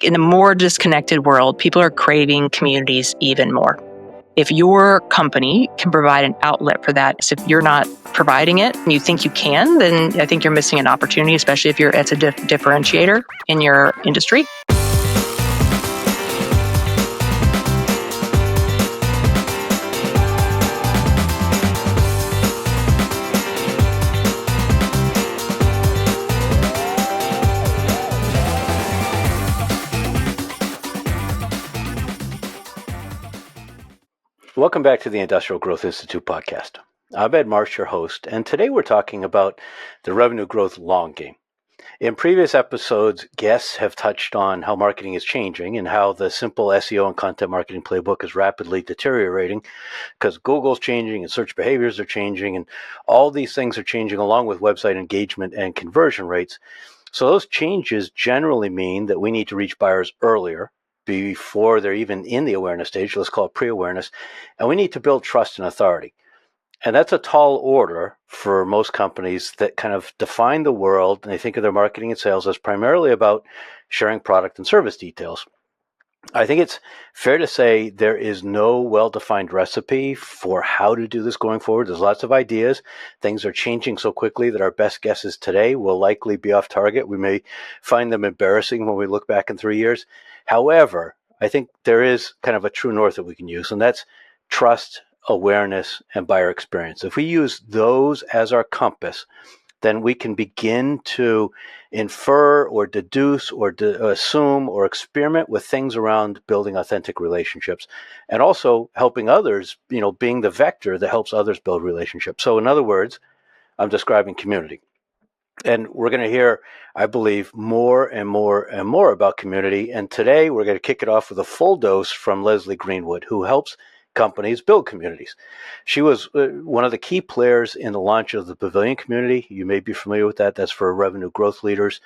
in a more disconnected world, people are craving communities even more. If your company can provide an outlet for that, so if you're not providing it and you think you can, then I think you're missing an opportunity, especially if it's a differentiator in your industry. Welcome back to the Industrial Growth Institute podcast. I'm Ed Marsh, your host, and today we're talking about the revenue growth long game. In previous episodes, guests have touched on how marketing is changing and how the simple SEO and content marketing playbook is rapidly deteriorating because Google's changing and search behaviors are changing, and all these things are changing along with website engagement and conversion rates. So those changes generally mean that we need to reach buyers earlier, before they're even in the awareness stage. Let's call it pre-awareness. And we need to build trust and authority. And that's a tall order for most companies that kind of define the world, and they think of their marketing and sales as primarily about sharing product and service details. I think it's fair to say there is no well-defined recipe for how to do this going forward. There's lots of ideas. Things are changing so quickly that our best guesses today will likely be off target. We may find them embarrassing when we look back in 3 years. However, I think there is kind of a true north that we can use, and that's trust, awareness, and buyer experience. If we use those as our compass, then we can begin to infer or deduce or assume or experiment with things around building authentic relationships, and also helping others, being the vector that helps others build relationships. So in other words, I'm describing community. And we're going to hear, I believe, more and more and more about community. And today we're going to kick it off with a full dose from Leslie Greenwood, who helps companies build communities. She was one of the key players in the launch of the Pavilion community. You may be familiar with that. That's for revenue growth leaders.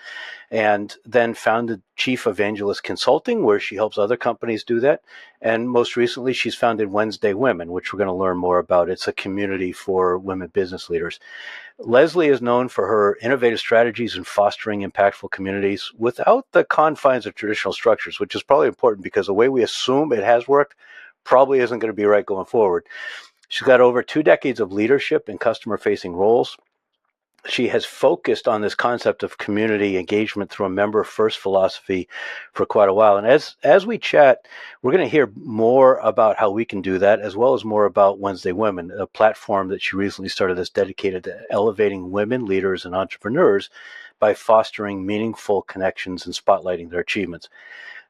And then founded Chief Evangelist Consulting, where she helps other companies do that. And most recently, she's founded Wednesday Women, which we're going to learn more about. It's a community for women business leaders. Leslie is known for her innovative strategies in fostering impactful communities without the confines of traditional structures, which is probably important because the way we assume it has worked probably isn't going to be right going forward. She's got over 2 decades of leadership in customer-facing roles. She has focused on this concept of community engagement through a member-first philosophy for quite a while. And as we chat, we're going to hear more about how we can do that, as well as more about Wednesday Women, a platform that she recently started that's dedicated to elevating women leaders and entrepreneurs by fostering meaningful connections and spotlighting their achievements.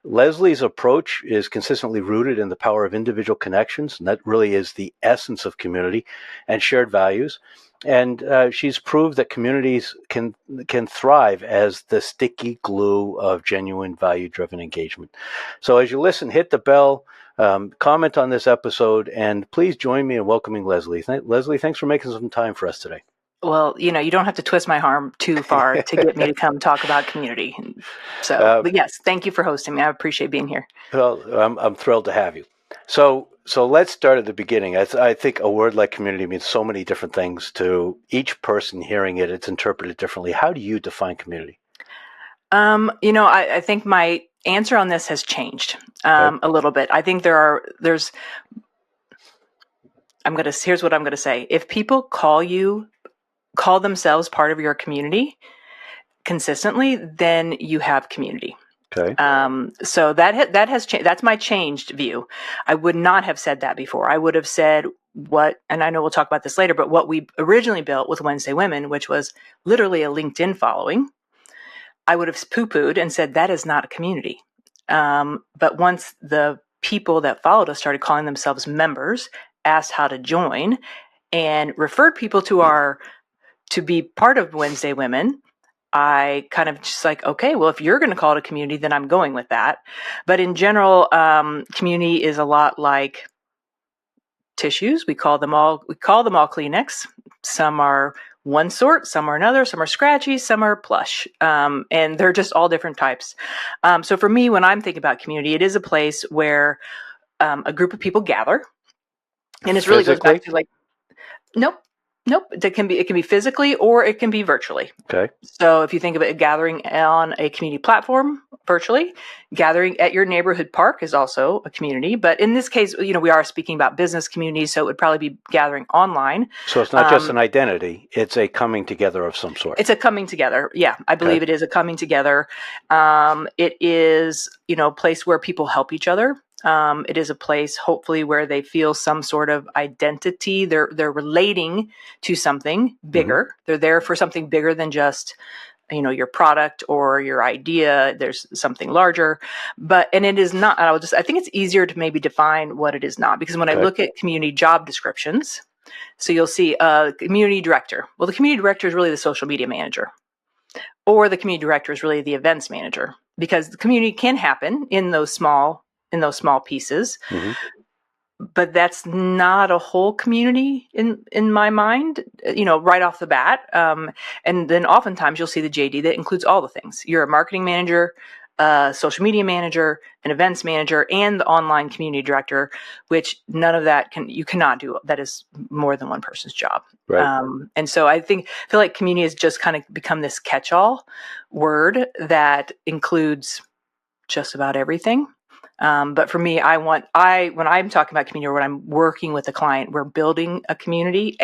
Leslie's approach is consistently rooted in the power of individual connections, and that really is the essence of community, and shared values. And she's proved that communities can thrive as the sticky glue of genuine value-driven engagement. So as you listen, hit the bell, comment on this episode, and please join me in welcoming Leslie. Leslie, thanks for making some time for us today. Well, you don't have to twist my arm too far to get me to come talk about community. So, but yes, thank you for hosting me. I appreciate being here. Well, I'm thrilled to have you. So let's start at the beginning. I think a word like community means so many different things to each person hearing it. It's interpreted differently. How do you define community? I think my answer on this has changed a little bit. I think here's what I'm going to say. If people call themselves part of your community consistently, then you have community. Okay. So that has changed. That's my changed view. I would not have said that before. I would have said and I know we'll talk about this later, but what we originally built with Wednesday Women, which was literally a LinkedIn following, I would have poo-pooed and said that is not a community. But once the people that followed us started calling themselves members, asked how to join, and referred people to be part of Wednesday Women, I kind of just like, okay, well, if you're going to call it a community, then I'm going with that. But in general, community is a lot like tissues. We call them all Kleenex. Some are one sort, some are another, some are scratchy, some are plush. And they're just all different types. So for me, when I'm thinking about community, it is a place where a group of people gather. And it really goes back to nope. Nope. It can be physically or it can be virtually. Okay. So if you think of it, gathering on a community platform virtually, gathering at your neighborhood park is also a community. But in this case, we are speaking about business communities, so it would probably be gathering online. So it's not just an identity; it's a coming together of some sort. It's a coming together. Yeah, I believe it is a coming together. It is, a place where people help each other. It is a place, hopefully, where they feel some sort of identity. They're relating to something bigger. Mm-hmm. They're there for something bigger than just, your product or your idea. There's something larger, and it is not. I think it's easier to maybe define what it is not, because when I look at community job descriptions, so you'll see a community director. Well, the community director is really the social media manager, or the community director is really the events manager, because the community can happen in those small pieces. Mm-hmm. But that's not a whole community in my mind, right off the bat. And then oftentimes you'll see the JD that includes all the things. You're a marketing manager, a social media manager, an events manager, and the online community director, which none of that you cannot do. That is more than one person's job. Right. And so I feel like community has just kind of become this catch-all word that includes just about everything. But for me, when I'm talking about community, or when I'm working with a client, we're building a community.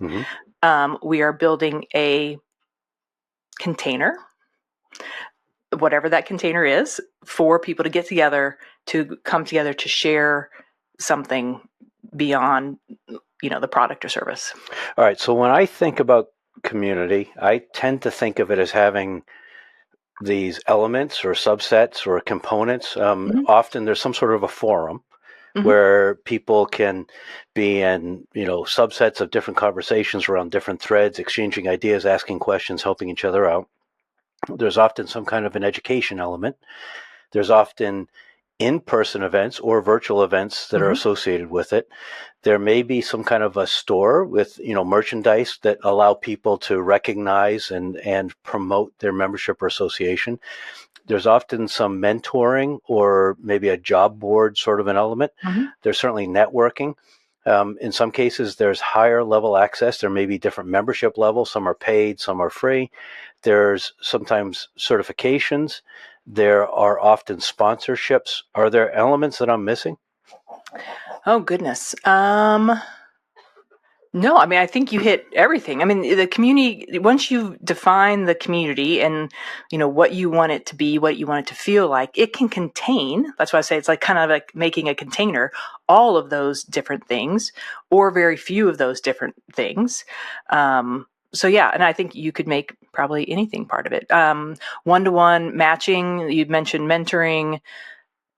Mm-hmm. We are building a container, whatever that container is, for people to get together, to come together, to share something beyond, the product or service. All right. So when I think about community, I tend to think of it as having these elements or subsets or components. Mm-hmm. Often there's some sort of a forum, mm-hmm. where people can be in, subsets of different conversations around different threads, exchanging ideas, asking questions, helping each other out. There's often some kind of an education element. There's often in-person events or virtual events that, mm-hmm. are associated with it. There may be some kind of a store with, merchandise that allow people to recognize and promote their membership or association. There's often some mentoring or maybe a job board sort of an element. Mm-hmm. There's certainly networking. In some cases, there's higher level access. There may be different membership levels. Some are paid, some are free. There's sometimes certifications. There are often sponsorships. Are there elements that I'm missing? Oh, goodness. No, I think you hit everything. The community, once you define the community and, what you want it to be, what you want it to feel like, it can contain, that's why I say it's like kind of like making a container, all of those different things, or very few of those different things. So yeah, and I think you could make probably anything part of it. One-to-one matching, you mentioned mentoring.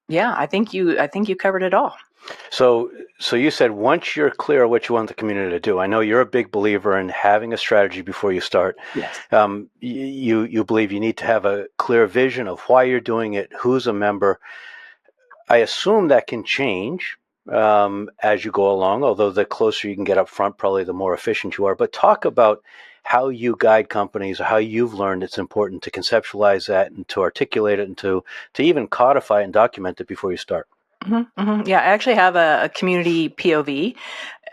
Yeah, I think you covered it all. So you said once you're clear what you want the community to do, I know you're a big believer in having a strategy before you start. Yes. You believe you need to have a clear vision of why you're doing it, who's a member. I assume that can change as you go along, although the closer you can get up front, probably the more efficient you are. But talk about how you guide companies, or how you've learned it's important to conceptualize that and to articulate it and to even codify and document it before you start. Mm-hmm, mm-hmm. Yeah, I actually have a community POV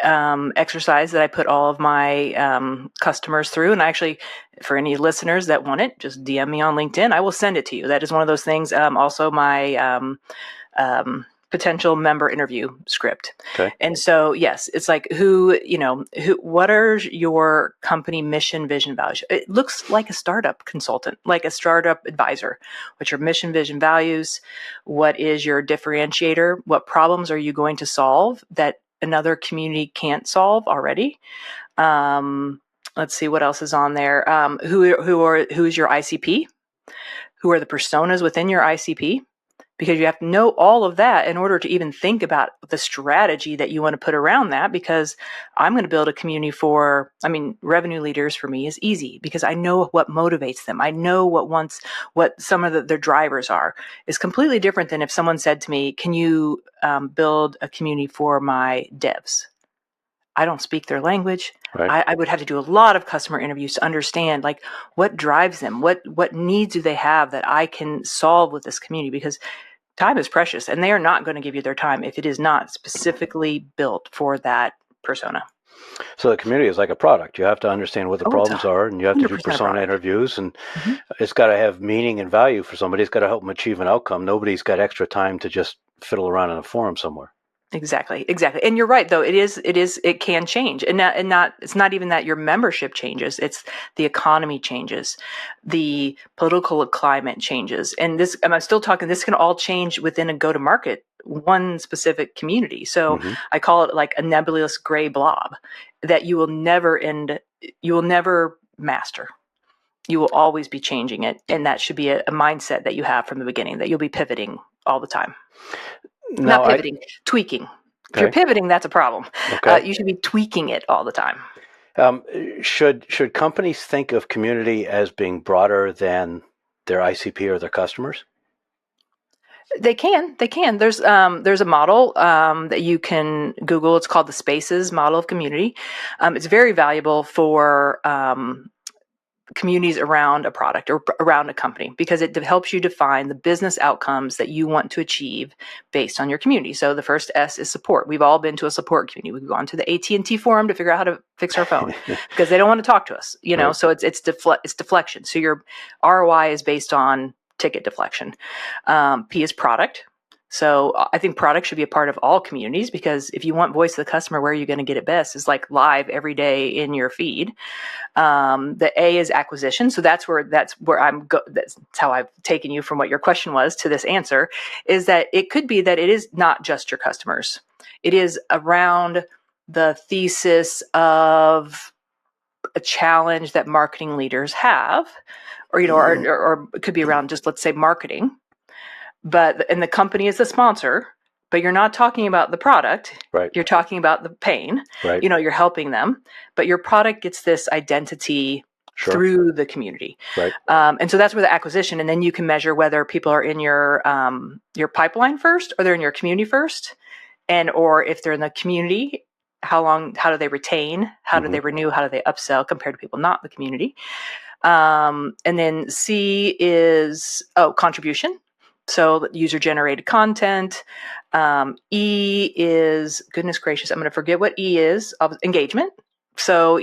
exercise that I put all of my customers through. And actually, for any listeners that want it, just DM me on LinkedIn. I will send it to you. That is one of those things. Also, my potential member interview script. Okay. And so, yes, it's like what are your company mission, vision, values? It looks like a startup consultant, like a startup advisor. What's your mission, vision, values? What is your differentiator? What problems are you going to solve that another community can't solve already? Let's see what else is on there. Who's your ICP? Who are the personas within your ICP? Because you have to know all of that in order to even think about the strategy that you want to put around that. Because I'm going to build a community revenue leaders for me is easy because I know what motivates them. I know what some of their drivers are. It's completely different than if someone said to me, can you build a community for my devs? I don't speak their language. Right. I would have to do a lot of customer interviews to understand like what drives them, what needs do they have that I can solve with this community, because time is precious and they are not going to give you their time if it is not specifically built for that persona. So the community is like a product. You have to understand what the Oh, it's problems are, and you have to do 100% a persona product. interviews, and Mhm. it's got to have meaning and value for somebody. It's got to help them achieve an outcome. Nobody's got extra time to just fiddle around in a forum somewhere. Exactly. And you're right, though. It can change. It's not even that your membership changes. It's the economy changes. The political climate changes. And I'm still talking, this can all change within a go-to-market, one specific community. So Mm-hmm. I call it like a nebulous gray blob that you will never master. You will always be changing it. And that should be a mindset that you have from the beginning, that you'll be pivoting all the time. Not Now, pivoting, tweaking. If you're okay, pivoting, that's a problem. okay. You should be tweaking it all the time. Um, should companies think of community as being broader than their ICP or their customers? They can. There's a model that you can Google. It's called the Spaces model of community. It's very valuable for communities around a product or around a company because it helps you define the business outcomes that you want to achieve based on your community. So the first S is support. We've all been to a support community. We've gone to the AT&T forum to figure out how to fix our phone because they don't want to talk to us, Right. so it's deflection. So your ROI is based on ticket deflection. P is product. So I think product should be a part of all communities because if you want voice of the customer, where are you going to get it best is like live every day in your feed. The A is acquisition. So that's where that's how I've taken you from what your question was to this answer, is that it could be that it is not just your customers. It is around the thesis of a challenge that marketing leaders have, or or it could be around just, let's say, marketing. And the company is the sponsor, but you're not talking about the product. Right. You're talking about the pain. Right. You're helping them, but your product gets this identity Sure. through the community. Right. And so that's where the acquisition, and then you can measure whether people are in your pipeline first, or they're in your community first, or if they're in the community, how do they retain? How do they renew? How do they upsell compared to people not in the community? And then C is contribution. So user generated content. E is, goodness gracious, I'm going to forget what E is, of engagement. So,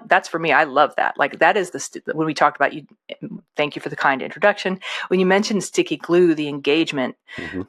that's for me. I love that. Like that is when we talked about you. Thank you for the kind introduction. When you mentioned sticky glue, the engagement,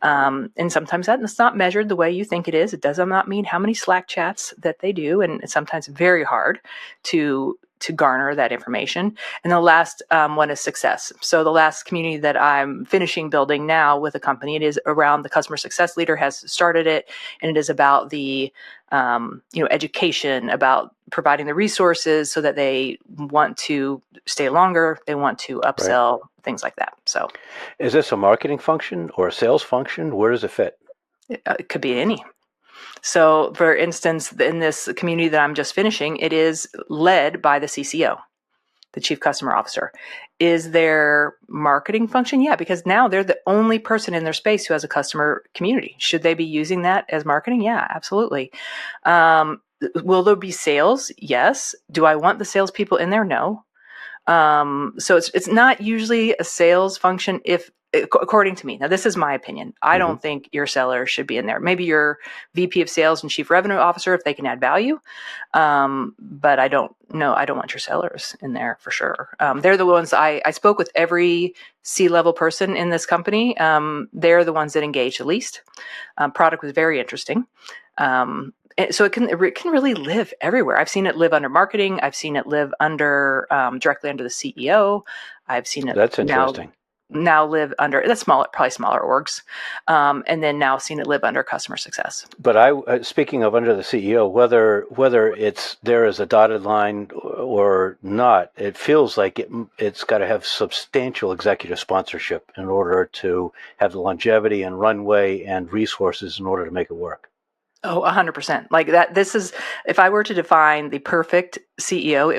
and sometimes that's not measured the way you think it is. It does not mean how many Slack chats that they do, and it's sometimes very hard to garner that information. And the last one is success. So the last community that I'm finishing building now with a company, it is around the customer success leader has started it, and it is about the education, about providing the resources so that they want to stay longer, they want to upsell, things like that. So, is this a marketing function or a sales function? Where does it fit? It could be any. So, for instance, in this community that I'm just finishing, it is led by the CCO, the Chief Customer Officer. Is their marketing function? Yeah, because now they're the only person in their space who has a customer community. Should they be using that as marketing? Yeah, absolutely. Will there be sales? Yes. Do I want the salespeople in there? No. So it's not usually a sales function according to me. Now, this is my opinion. I don't think your seller should be in there. Maybe your VP of sales and chief revenue officer, if they can add value. But I don't want your sellers in there for sure. They're the ones I spoke with every C-level person in this company. They're the ones that engage the least. Product was very interesting. So it can really live everywhere. I've seen it live under marketing. I've seen it live directly under the CEO. I've seen it That's interesting. now live under probably smaller orgs, and then now seen it live under customer success. But speaking of under the CEO, whether it's there as a dotted line or not, it feels like it's got to have substantial executive sponsorship in order to have the longevity and runway and resources in order to make it work. Oh, 100%. Like that. If I were to define the perfect CEO,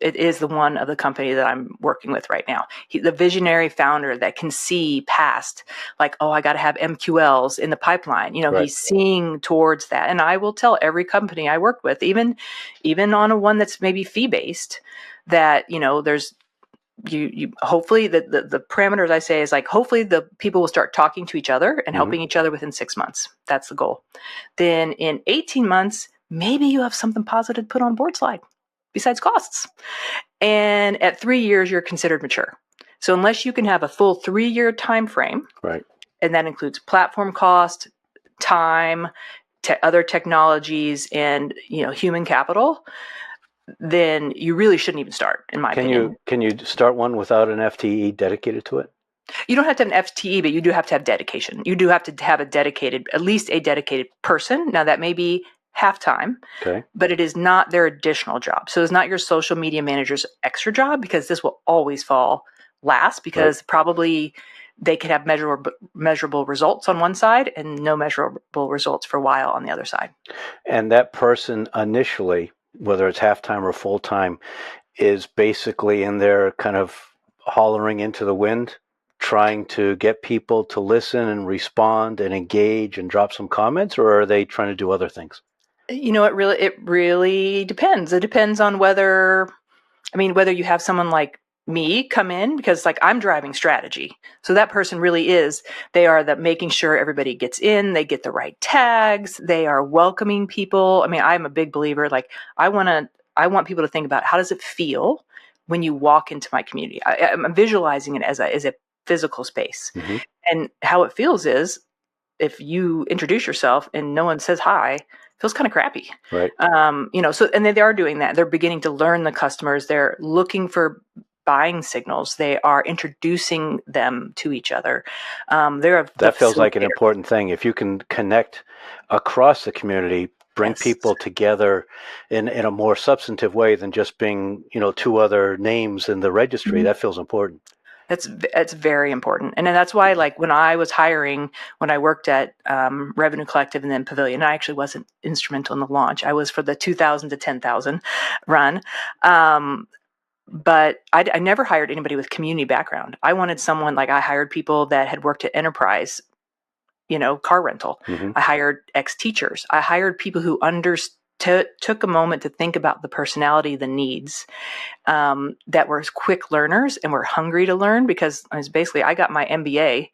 it is the one of the company that I'm working with right now. The visionary founder that can see past, like, oh, I got to have MQLs in the pipeline. He's seeing towards that. And I will tell every company I work with, even on a one that's maybe fee-based, that, there's, you hopefully the parameters I say is like, hopefully the people will start talking to each other and helping each other within 6 months. That's the goal. Then in 18 months, maybe you have something positive to put on a board slide besides costs. And at 3 years, you're considered mature. So unless you can have a full 3-year time frame, right, and that includes platform cost, time, other technologies, and human capital, then you really shouldn't even start, in my opinion. Can you start one without an FTE dedicated to it? You don't have to have an FTE, but you do have to have dedication. You do have to have at least a dedicated person. Now that may be half-time, Okay. but it is not their additional job. So it's not your social media manager's extra job, because this will always fall last, because probably they could have measurable results on one side and no measurable results for a while on the other side. And that person initially, whether it's half-time or full-time, is basically in there kind of hollering into the wind, trying to get people to listen and respond and engage and drop some comments, or are they trying to do other things? It really depends. It depends on whether you have someone like me come in, because I'm driving strategy. So that person really they are making sure everybody gets in, they get the right tags, they are welcoming people. I'm a big believer. I want people to think about, how does it feel when you walk into my community? I'm visualizing it as a physical space. Mm-hmm. And how it feels is, if you introduce yourself and no one says hi, it feels kind of crappy. Right. So, and they are doing that. They're beginning to learn the customers. They're looking for buying signals. They are introducing them to each other. That feels like an important thing. If you can connect across the community, bring people together in a more substantive way than just being, two other names in the registry, that feels important. That's very important. And then that's why, when I was hiring, when I worked at Revenue Collective and then Pavilion, I actually wasn't instrumental in the launch. I was for the 2,000 to 10,000 run. But I never hired anybody with community background. I wanted someone, I hired people that had worked at enterprise, car rental. Mm-hmm. I hired ex-teachers. I hired people who took a moment to think about the personality, the needs, that were quick learners and were hungry to learn, because I got my MBA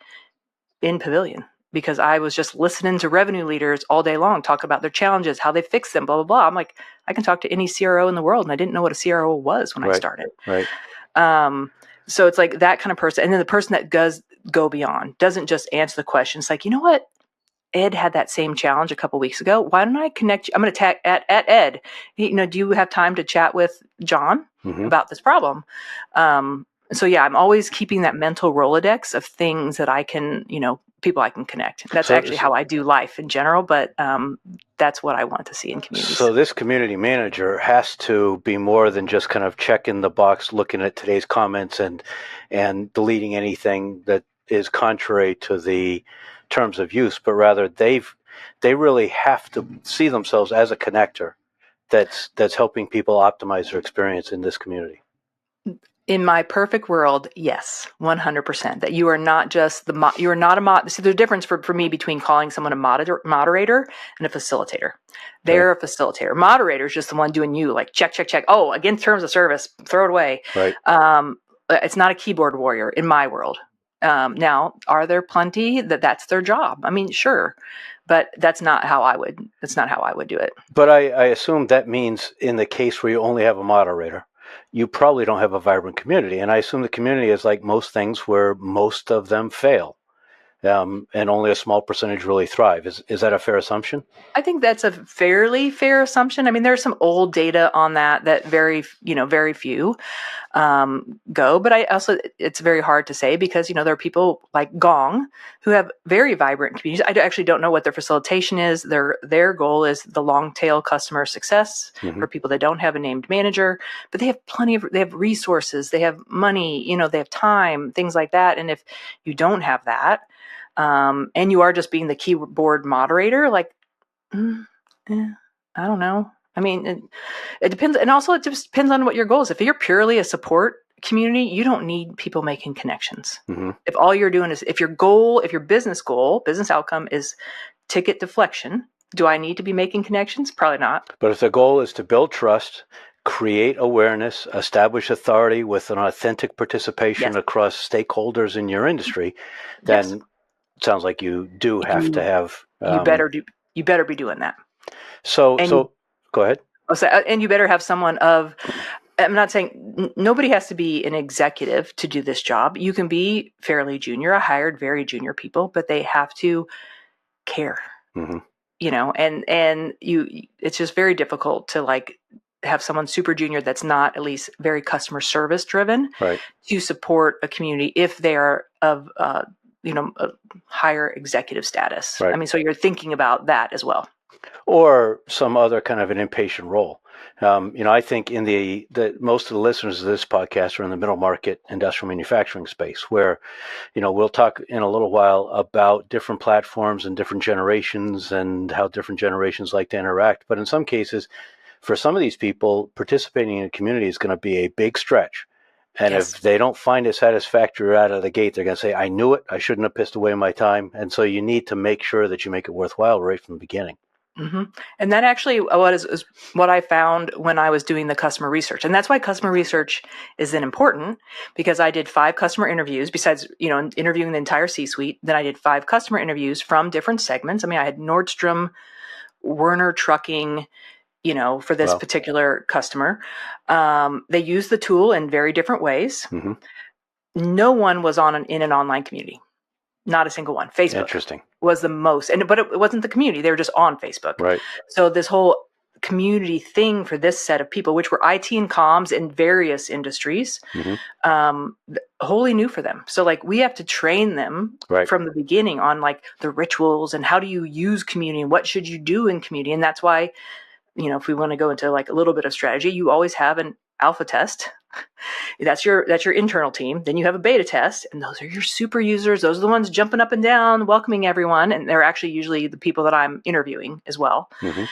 in Pavilion because I was just listening to revenue leaders all day long talk about their challenges, how they fix them, blah, blah, blah. I'm like, I can talk to any CRO in the world, and I didn't know what a CRO was when I started. Right. So it's like that kind of person. And then the person that does go beyond, doesn't just answer the question. It's like, you know what? Ed had that same challenge a couple weeks ago. Why don't I connect you? I'm going to tag at Ed. Do you have time to chat with John about this problem? So yeah, I'm always keeping that mental Rolodex of things that I can, people I can connect. That's actually how I do life in general, but that's what I want to see in communities. So this community manager has to be more than just kind of checking the box, looking at today's comments and deleting anything that is contrary to the terms of use, but rather they really have to see themselves as a connector that's helping people optimize their experience in this community. In my perfect world, yes, 100%. That you are not just you are not a mod. See, there's a difference for me between calling someone a moderator and a facilitator. They're a facilitator. Moderator is just the one doing check. Oh, against terms of service, throw it away. Right. It's not a keyboard warrior in my world. Now, are there plenty that's their job? Sure, but that's not how I would. That's not how I would do it. But I assume that means in the case where you only have a moderator, you probably don't have a vibrant community. And I assume the community is like most things where most of them fail, and only a small percentage really thrive. Is that a fair assumption? I think that's a fairly fair assumption. There's some old data on that very few go, but it's very hard to say because, there are people like Gong who have very vibrant communities. I actually don't know what their facilitation is. Their goal is the long tail customer success for people that don't have a named manager, but they have they have resources, they have money, they have time, things like that. And if you don't have that, and you are just being the keyboard moderator, I don't know. It depends. And also it just depends on what your goal is. If you're purely a support community, you don't need people making connections. If all you're doing is, if your business outcome is ticket deflection, do I need to be making connections? Probably not. But if the goal is to build trust, create awareness, establish authority with an authentic participation across stakeholders in your industry, then it sounds like you do have to have. You better be doing that. So Go ahead. And you better have someone I'm not saying nobody has to be an executive to do this job. You can be fairly junior. I hired very junior people, but they have to care, Mm-hmm. and it's just very difficult to like have someone super junior that's not at least very customer service driven Right. to support a community if they are of, a higher executive status. Right. I mean, so you're thinking about that as well. Or some other kind of an impatient role. I think in the most of the listeners of this podcast are in the middle market industrial manufacturing space, where, we'll talk in a little while about different platforms and different generations and how different generations like to interact. But in some cases, for some of these people, participating in a community is going to be a big stretch. And Yes. if they don't find it satisfactory out of the gate, they're going to say, I knew it. I shouldn't have pissed away my time. And so you need to make sure that you make it worthwhile right from the beginning. Mm-hmm. And that actually is what I found when I was doing the customer research. And that's why customer research is then important, because I did 5 customer interviews besides, interviewing the entire C-suite. Then I did 5 customer interviews from different segments. I mean, I had Nordstrom, Werner Trucking, for this particular customer. They use the tool in very different ways. Mm-hmm. No one was in an online community. Not a single one. Facebook. Interesting. Was the most, but it wasn't the community. They were just on Facebook. Right. So this whole community thing for this set of people, which were IT and comms in various industries, mm-hmm. Wholly new for them. So like we have to train them from the beginning on like the rituals and how do you use community and what should you do in community. And that's why, if we want to go into like a little bit of strategy, you always have an alpha test. That's your internal team. Then you have a beta test, and those are your super users. Those are the ones jumping up and down, welcoming everyone, and they're actually usually the people that I'm interviewing as well. Mm-hmm.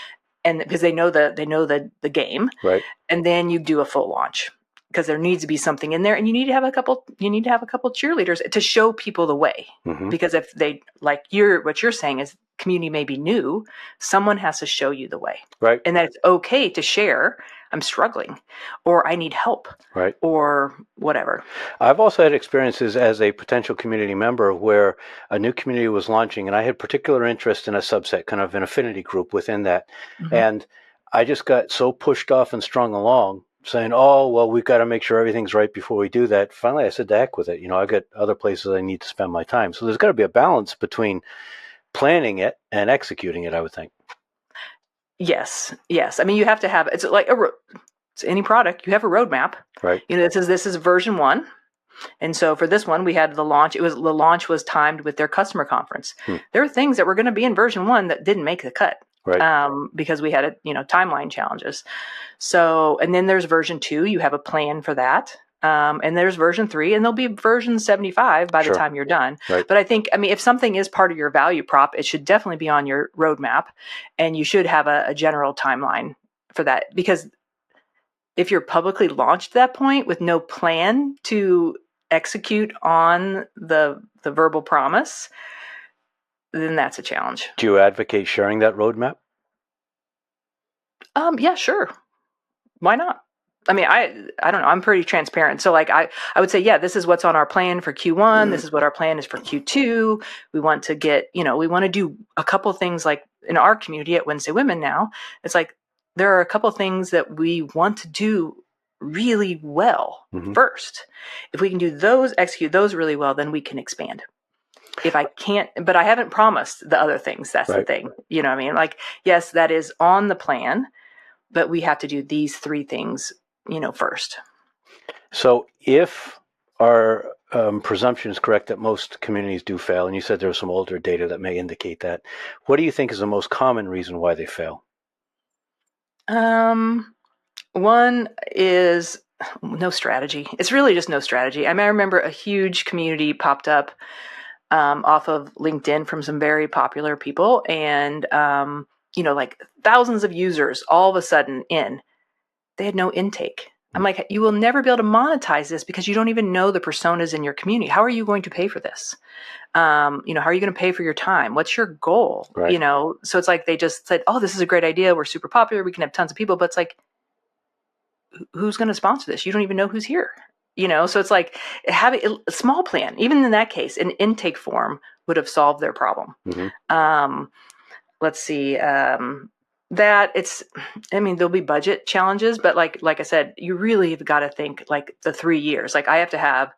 And because they know the game, right? And then you do a full launch because there needs to be something in there, and you need to have a couple cheerleaders to show people the way. Mm-hmm. Because if they what you're saying is community may be new, someone has to show you the way, right? And that it's okay to share. I'm struggling, or I need help, right? Or whatever. I've also had experiences as a potential community member where a new community was launching, and I had particular interest in a subset, kind of an affinity group within that, mm-hmm. and I just got so pushed off and strung along, saying, "Oh, well, we've got to make sure everything's right before we do that." Finally, I said, "The heck with it. I've got other places I need to spend my time." So there's got to be a balance between planning it and executing it, I would think. Yes. I mean, you have to have, it's like it's any product, you have a roadmap. Right. This is version 1. And so for this one, we had the launch. The launch was timed with their customer conference. There were things that were going to be in version 1 that didn't make the cut. Right. Because we had timeline challenges. So, and then there's version 2, you have a plan for that. And there's version 3, and there'll be version 75 by the time you're done. Right. But I think, if something is part of your value prop, it should definitely be on your roadmap, and you should have a general timeline for that. Because if you're publicly launched at that point with no plan to execute on the verbal promise, then that's a challenge. Do you advocate sharing that roadmap? Yeah, sure. Why not? I don't know. I'm pretty transparent. So like I would say, yeah, this is what's on our plan for Q1. This is what our plan is for Q2. We want to we want to do a couple things like in our community at Wednesday Women now. It's like there are a couple things that we want to do really well first. If we can do those, execute those really well, then we can expand. If I can't, but I haven't promised the other things. That's the thing. You know what I mean? Like, yes, that is on the plan, but we have to do these 3 things first. So if our presumption is correct that most communities do fail, and you said there's some older data that may indicate that, what do you think is the most common reason why they fail? One is no strategy. It's really just no strategy. I remember a huge community popped up off of LinkedIn from some very popular people, and like thousands of users all of a sudden they had no intake. I'm like, you will never be able to monetize this because you don't even know the personas in your community. How are you going to pay for this? How are you going to pay for your time? What's your goal? Right. So it's like they just said, oh, this is a great idea. We're super popular. We can have tons of people. But it's like, who's going to sponsor this? You don't even know who's here. So it's like having a small plan, even in that case, an intake form would have solved their problem. Mm-hmm. Let's see. there'll be budget challenges, but like I said, you really have got to think like the 3 years. Like I have to have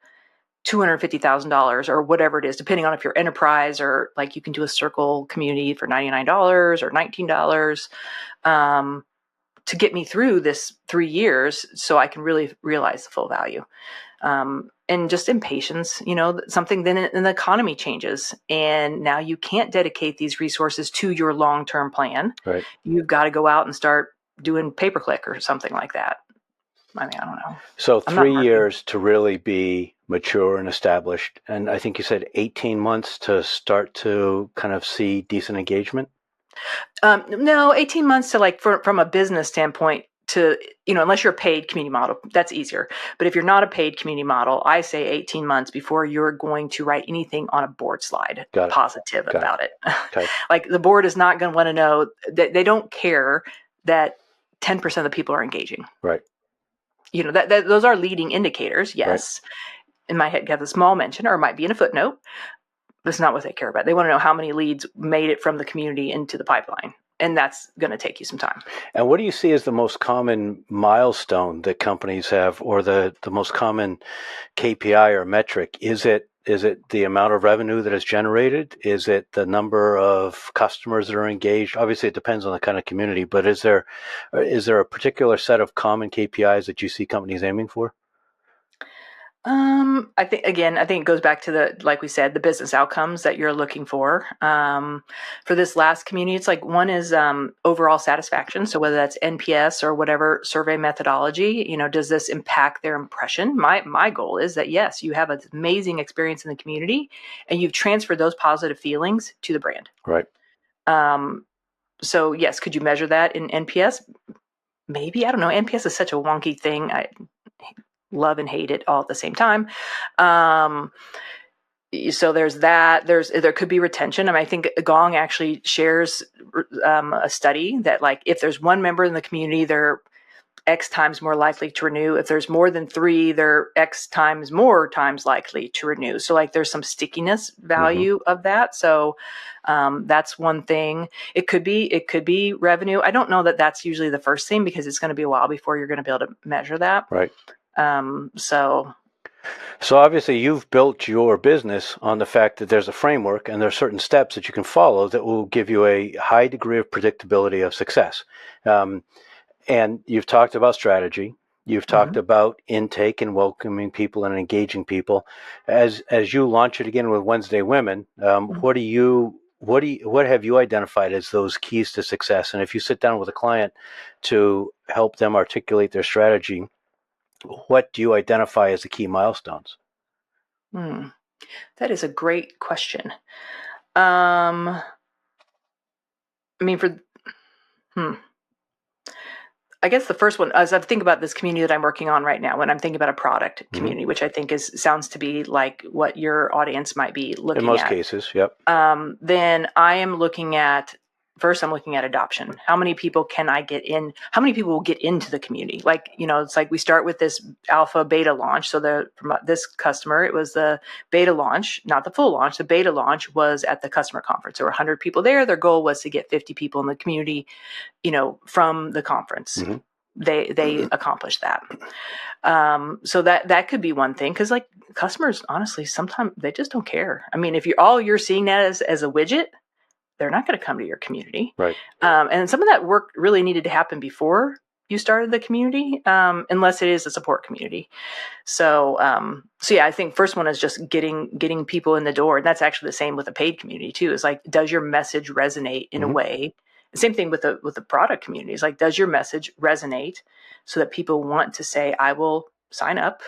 $250,000 or whatever it is, depending on if you're enterprise or like you can do a circle community for $99 or $19, to get me through this 3 years so I can really realize the full value. And just impatience, something then the economy changes and now you can't dedicate these resources to your long-term plan. Right. You've got to go out and start doing pay-per-click or something like that. I mean, I don't know. So 3 years to really be mature and established. And I think you said 18 months to start to kind of see decent engagement. No, 18 months to like from a business standpoint to, unless you're a paid community model, that's easier. But if you're not a paid community model, I say 18 months before you're going to write anything on a board slide positive about it. Okay. Like the board is not going to want to know that they don't care that 10% of the people are engaging. Right. That those are leading indicators. Yes. Right. It might have a small mention or it might be in a footnote. That's not what they care about. They want to know how many leads made it from the community into the pipeline. And that's going to take you some time. And what do you see as the most common milestone that companies have, or the most common KPI or metric? Is it the amount of revenue that is generated? Is it the number of customers that are engaged? Obviously, it depends on the kind of community, but is there a particular set of common KPIs that you see companies aiming for? I think it goes back to like we said, the business outcomes that you're looking for. For this last community, it's like one is overall satisfaction. So whether that's NPS or whatever survey methodology, does this impact their impression? My goal is that yes, you have an amazing experience in the community, and you've transferred those positive feelings to the brand. Right. So yes, could you measure that in NPS? Maybe, I don't know. NPS is such a wonky thing. I love and hate it all at the same time. So there's that. There could be retention. I mean, I think Gong actually shares a study that like if there's one member in the community, they're X times more likely to renew. If there's more than 3, they're X times more times likely to renew. So like there's some stickiness value of that. So that's one thing. It could be revenue. I don't know that that's usually the first thing because it's going to be a while before you're going to be able to measure that. Right. So obviously you've built your business on the fact that there's a framework and there are certain steps that you can follow that will give you a high degree of predictability of success. And you've talked about strategy. You've talked about intake and welcoming people and engaging people. As you launch it again with Wednesday Women, what have you identified as those keys to success? And if you sit down with a client to help them articulate their strategy, what do you identify as the key milestones? That is a great question. I mean, I guess the first one, as I think about this community that I'm working on right now, when I'm thinking about a product community, which I think sounds to be like what your audience might be looking at. In most cases, yep. Then I'm looking at adoption. How many people can I get in? How many people will get into the community? Like, it's like we start with this alpha beta launch. So from this customer, it was the beta launch, not the full launch. The beta launch was at the customer conference. There were 100 people there. Their goal was to get 50 people in the community, from the conference. They accomplished that. So that could be one thing. Cause like customers, honestly, sometimes they just don't care. I mean, if you're seeing that as a widget, they're not going to come to your community. Right. And some of that work really needed to happen before you started the community, unless it is a support community. So yeah, I think first one is just getting people in the door. And that's actually the same with a paid community too. Is like, does your message resonate in a way? Same thing with the product communities. Like, does your message resonate so that people want to say, I will sign up,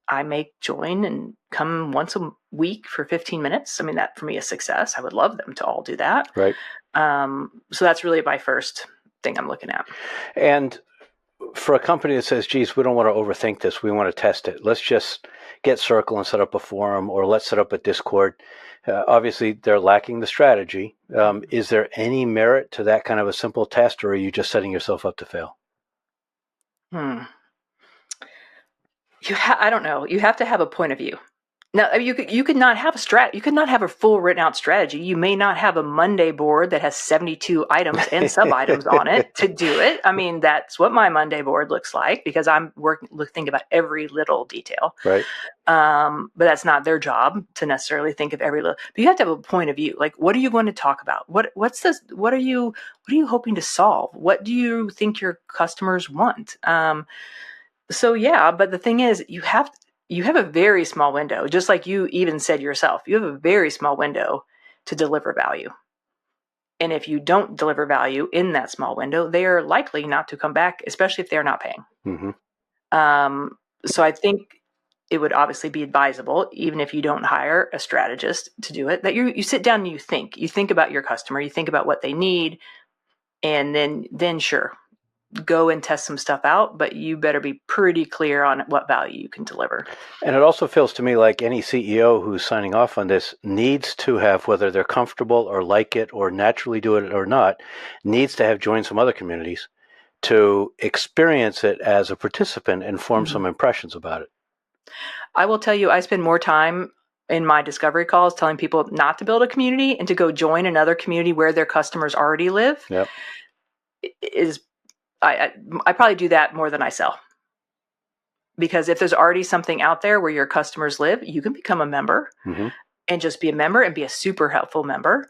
I may join and come once a week for 15 minutes. I mean, that for me is success. I would love them to all do that. Right. So that's really my first thing I'm looking at. And for a company that says, geez, we don't want to overthink this, we want to test it, let's just get Circle and set up a forum, or let's set up a Discord. Obviously, they're lacking the strategy. Is there any merit to that kind of a simple test, or are you just setting yourself up to fail? I don't know. You have to have a point of view. Now, you could not have you could not have a full written out strategy. You may not have a Monday board that has 72 items and sub items on it to do it. I mean, that's what my Monday board looks like, because I'm thinking about every little detail. Right. But that's not their job to necessarily think of every little. But you have to have a point of view. Like, what are you going to talk about? What's this? What are you hoping to solve? What do you think your customers want? So yeah, but the thing is, you have a very small window, just like you even said yourself. You have a very small window to deliver value. And if you don't deliver value in that small window, they are likely not to come back, especially if they're not paying. Mm-hmm. So I think it would obviously be advisable, even if you don't hire a strategist to do it, that you sit down and you think about your customer, you think about what they need, and then sure, go and test some stuff out, but you better be pretty clear on what value you can deliver. And it also feels to me like any CEO who's signing off on this needs to have, whether they're comfortable or like it or naturally do it or not, needs to have joined some other communities to experience it as a participant and form some impressions about it. I will tell you, I spend more time in my discovery calls telling people not to build a community and to go join another community where their customers already live. Yep. I probably do that more than I sell. Because if there's already something out there where your customers live, you can become a member and just be a member and be a super helpful member.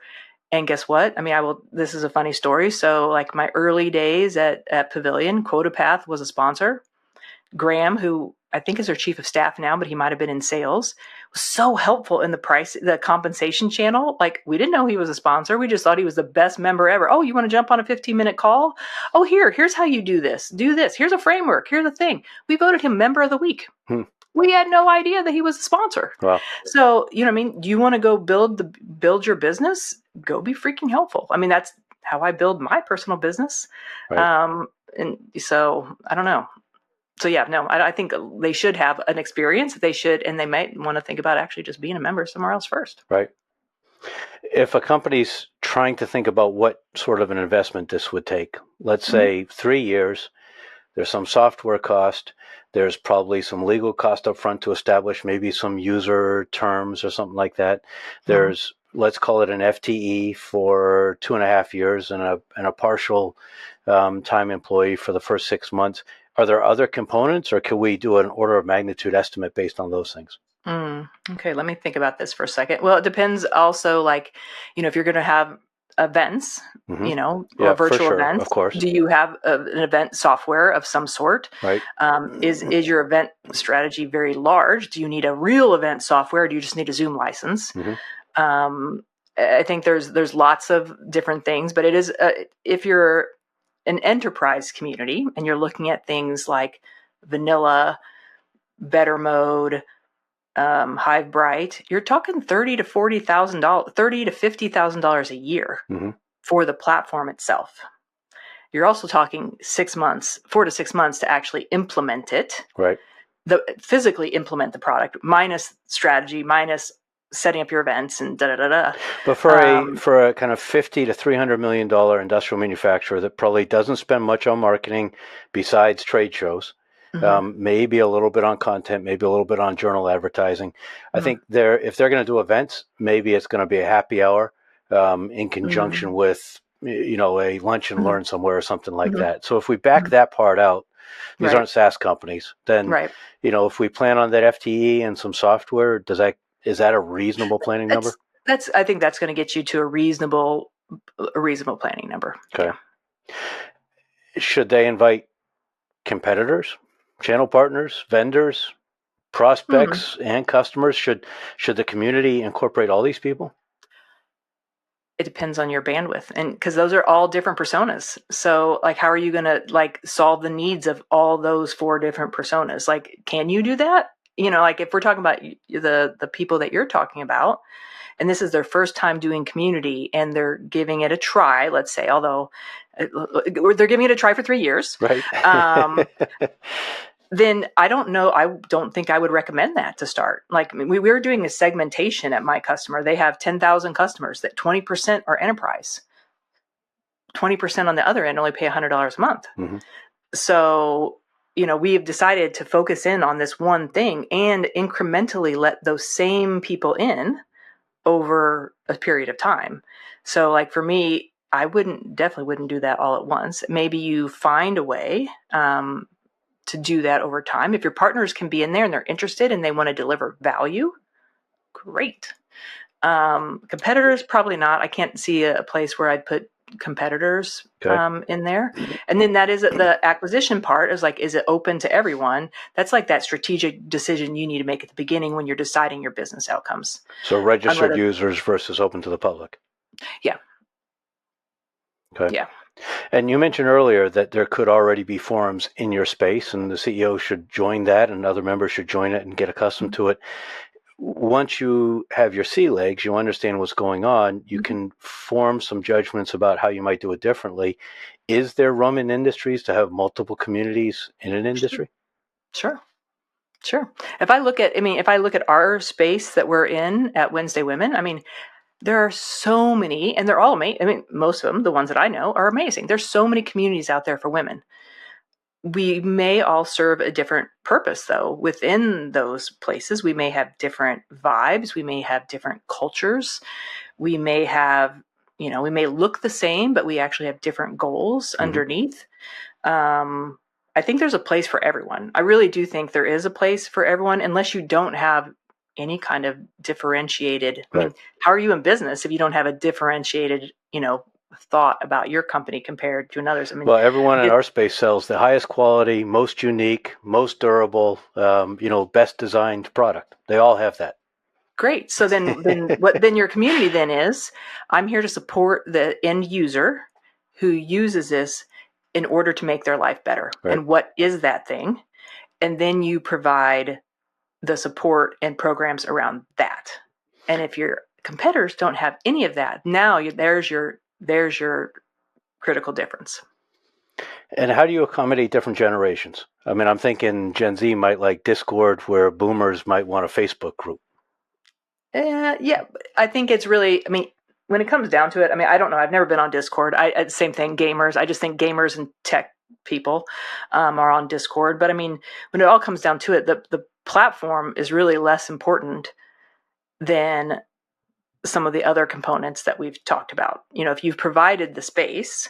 And guess what? I mean, this is a funny story. So like my early days at Pavilion, QuotaPath was a sponsor. Graham, who I think is our chief of staff now, but he might have been in sales, was so helpful in the compensation channel. Like, we didn't know he was a sponsor. We just thought he was the best member ever. Oh, you want to jump on a 15-minute call? Oh, here's how you do this. Do this. Here's a framework. Here's a thing. We voted him member of the week. We had no idea that he was a sponsor. Wow. So, you know what I mean? Do you want to go build your business? Go be freaking helpful. I mean, that's how I build my personal business. Right. And so I don't know. So yeah, no, I think they should have an experience. And they might want to think about actually just being a member somewhere else first. Right. If a company's trying to think about what sort of an investment this would take, let's say 3 years, there's some software cost, there's probably some legal cost up front to establish maybe some user terms or something like that. There's, let's call it an FTE for 2.5 years and a partial time employee for the first 6 months. Are there other components, or can we do an order of magnitude estimate based on those things? Okay, let me think about this for a second. Well, it depends also, like, if you're going to have events, or virtual events, of course. Do you have an event software of some sort? Right. Is your event strategy very large? Do you need a real event software? Or do you just need a Zoom license? I think there's lots of different things, but it is if you're an enterprise community and you're looking at things like Vanilla, Better Mode, Hive Bright, you're talking $30,000 to $40,000, $30,000 to $50,000 a year for the platform itself. You're also talking 4 to 6 months to actually implement it. Right. Physically implement the product, minus strategy, minus setting up your events and da-da-da-da. But for a kind of $50 to $300 million industrial manufacturer that probably doesn't spend much on marketing besides trade shows, maybe a little bit on content, maybe a little bit on journal advertising. I think if they're going to do events, maybe it's going to be a happy hour in conjunction with a lunch and learn somewhere or something like that. So if we back that part out, these aren't SaaS companies, then if we plan on that FTE and some software, is that a reasonable planning number? I think that's going to get you to a reasonable planning number. Okay. Yeah. Should they invite competitors, channel partners, vendors, prospects, and customers? Should the community incorporate all these people? It depends on your bandwidth, and because those are all different personas. So like, how are you going to solve the needs of all those 4 different personas? Like, can you do that? Like if we're talking about the people that you're talking about, and this is their first time doing community and they're giving it a try, let's say, although they're giving it a try for 3 years. Right. Then I don't know. I don't think I would recommend that to start. Like we were doing a segmentation at my customer. They have 10,000 customers that 20% are enterprise. 20% on the other end only pay $100 a month. So, we have decided to focus in on this one thing and incrementally let those same people in over a period of time. So like for me, I definitely wouldn't do that all at once. Maybe you find a way to do that over time. If your partners can be in there and they're interested and they want to deliver value, great. Competitors, probably not. I can't see a place where I'd put competitors in there. And then that is the acquisition part is like, is it open to everyone? That's like that strategic decision you need to make at the beginning when you're deciding your business outcomes. So registered users versus open to the public. Yeah. Okay. Yeah. And you mentioned earlier that there could already be forums in your space and the CEO should join that and other members should join it and get accustomed to it. Once you have your sea legs, you understand what's going on, you can form some judgments about how you might do it differently. Is there room in industries to have multiple communities in an industry? Sure. If I look at our space that we're in at Wednesday Women, there are so many, and they're all amazing. Most of them, the ones that I know, are amazing. There's so many communities out there for women. We may all serve a different purpose, though. Within those places, we may have different vibes. We may have different cultures. We may have, we may look the same, but we actually have different goals underneath. I think there's a place for everyone. I really do think there is a place for everyone, unless you don't have any kind of differentiated. Right. How are you in business if you don't have a differentiated, thought about your company compared to another's? Well, everyone in our space sells the highest quality, most unique, most durable, best designed product. They all have that. Great. So then your community then is, I'm here to support the end user who uses this in order to make their life better. Right. And what is that thing? And then you provide the support and programs around that. And if your competitors don't have any of that, now there's your critical difference. And how do you accommodate different generations? I'm thinking Gen Z might like Discord, where boomers might want a Facebook group. Yeah, I think it's really, when it comes down to it, I don't know. I've never been on Discord. Same thing, gamers. I just think gamers and tech people are on Discord. But when it all comes down to it, the platform is really less important than some of the other components that we've talked about. If you've provided the space,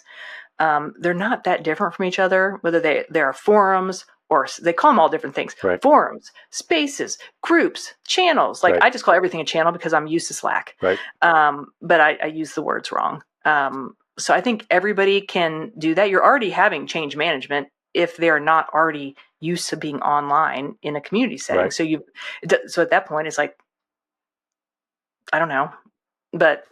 they're not that different from each other, whether they are forums or they call them all different things. Right. Forums, spaces, groups, channels. Like Right. I just call everything a channel because I'm used to Slack. Right. But I use the words wrong. So I think everybody can do that. You're already having change management if they're not already used to being online in a community setting. Right. So at that point, it's like, I don't know. But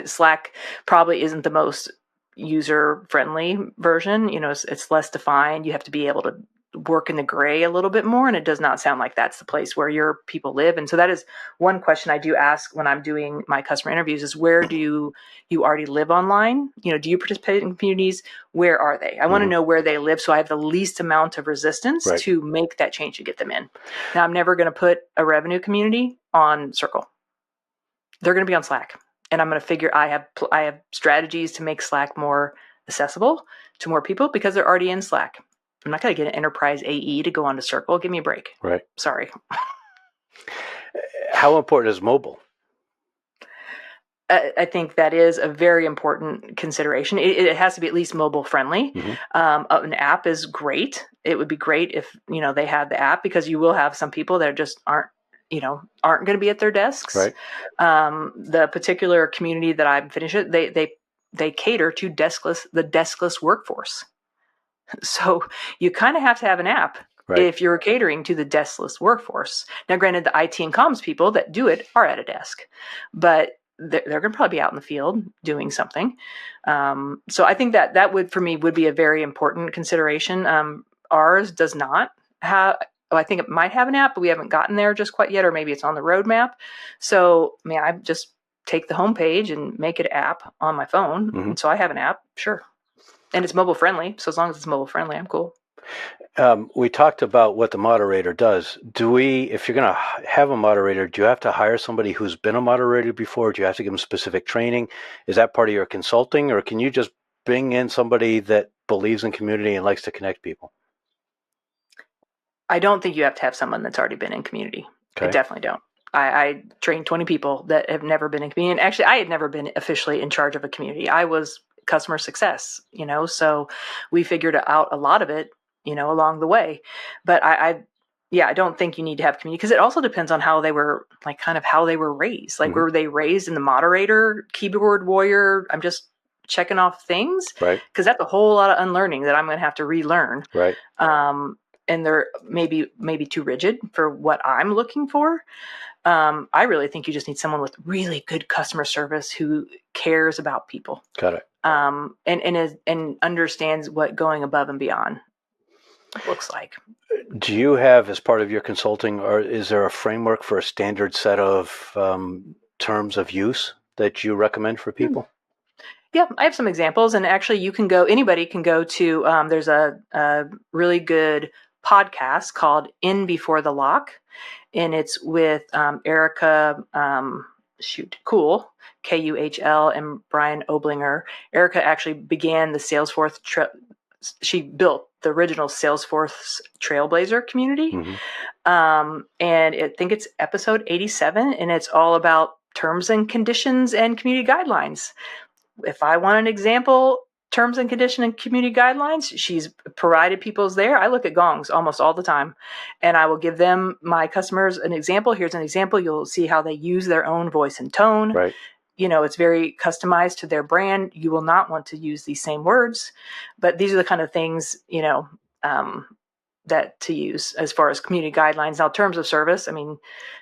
Slack probably isn't the most user-friendly version. It's less defined. You have to be able to work in the gray a little bit more, and it does not sound like that's the place where your people live. And so that is one question I do ask when I'm doing my customer interviews is, where do you already live online? Do you participate in communities? Where are they? I want to know where they live so I have the least amount of resistance to make that change and get them in. Now, I'm never going to put a revenue community on Circle. They're going to be on Slack. And I'm going to figure I have strategies to make Slack more accessible to more people because they're already in Slack. I'm not going to get an enterprise AE to go onto Circle. Give me a break. Right. Sorry. How important is mobile? I think that is a very important consideration. It has to be at least mobile friendly. An app is great. It would be great if they had the app, because you will have some people that just aren't going to be at their desks. Right. The particular community that I'm finishing, they cater to the deskless workforce. So you kind of have to have an app if you're catering to the deskless workforce. Now, granted, the IT and comms people that do it are at a desk, but they're going to probably be out in the field doing something. So I think that would be a very important consideration. Ours does not have. I think it might have an app, but we haven't gotten there just quite yet, or maybe it's on the roadmap. So, I just take the homepage and make it an app on my phone. And so I have an app, sure. And it's mobile friendly. So as long as it's mobile friendly, I'm cool. We talked about what the moderator does. If you're going to have a moderator, do you have to hire somebody who's been a moderator before? Do you have to give them specific training? Is that part of your consulting, or can you just bring in somebody that believes in community and likes to connect people? I don't think you have to have someone that's already been in community. Okay. I definitely don't. I trained 20 people that have never been in community. And actually, I had never been officially in charge of a community. I was customer success, so we figured out a lot of it, along the way. But I don't think you need to have community, because it also depends on how they were, like, kind of how they were raised. Like, were they raised in the moderator, keyboard warrior, I'm just checking off things? Right. Because that's a whole lot of unlearning that I'm going to have to relearn. Right. And they're maybe too rigid for what I'm looking for. I really think you just need someone with really good customer service who cares about people. Got it. And understands what going above and beyond looks like. Do you have, as part of your consulting, or is there a framework for a standard set of terms of use that you recommend for people? Yeah, I have some examples, and actually anybody can go to, there's a really good podcast called In Before the Lock, and it's with Erica, Kuhl, Kuhl, and Brian Oblinger. Erica actually began the Salesforce, she built the original Salesforce Trailblazer community. And I think it's episode 87, and it's all about terms and conditions and community guidelines. If I want an example, terms and condition and community guidelines, she's provided people's there. I look at gongs almost all the time, and I will give them, my customers, an example. Here's an example. You'll see how they use their own voice and tone. Right. It's very customized to their brand. You will not want to use these same words, but these are the kind of things, that to use as far as community guidelines. Now, terms of service, I mean,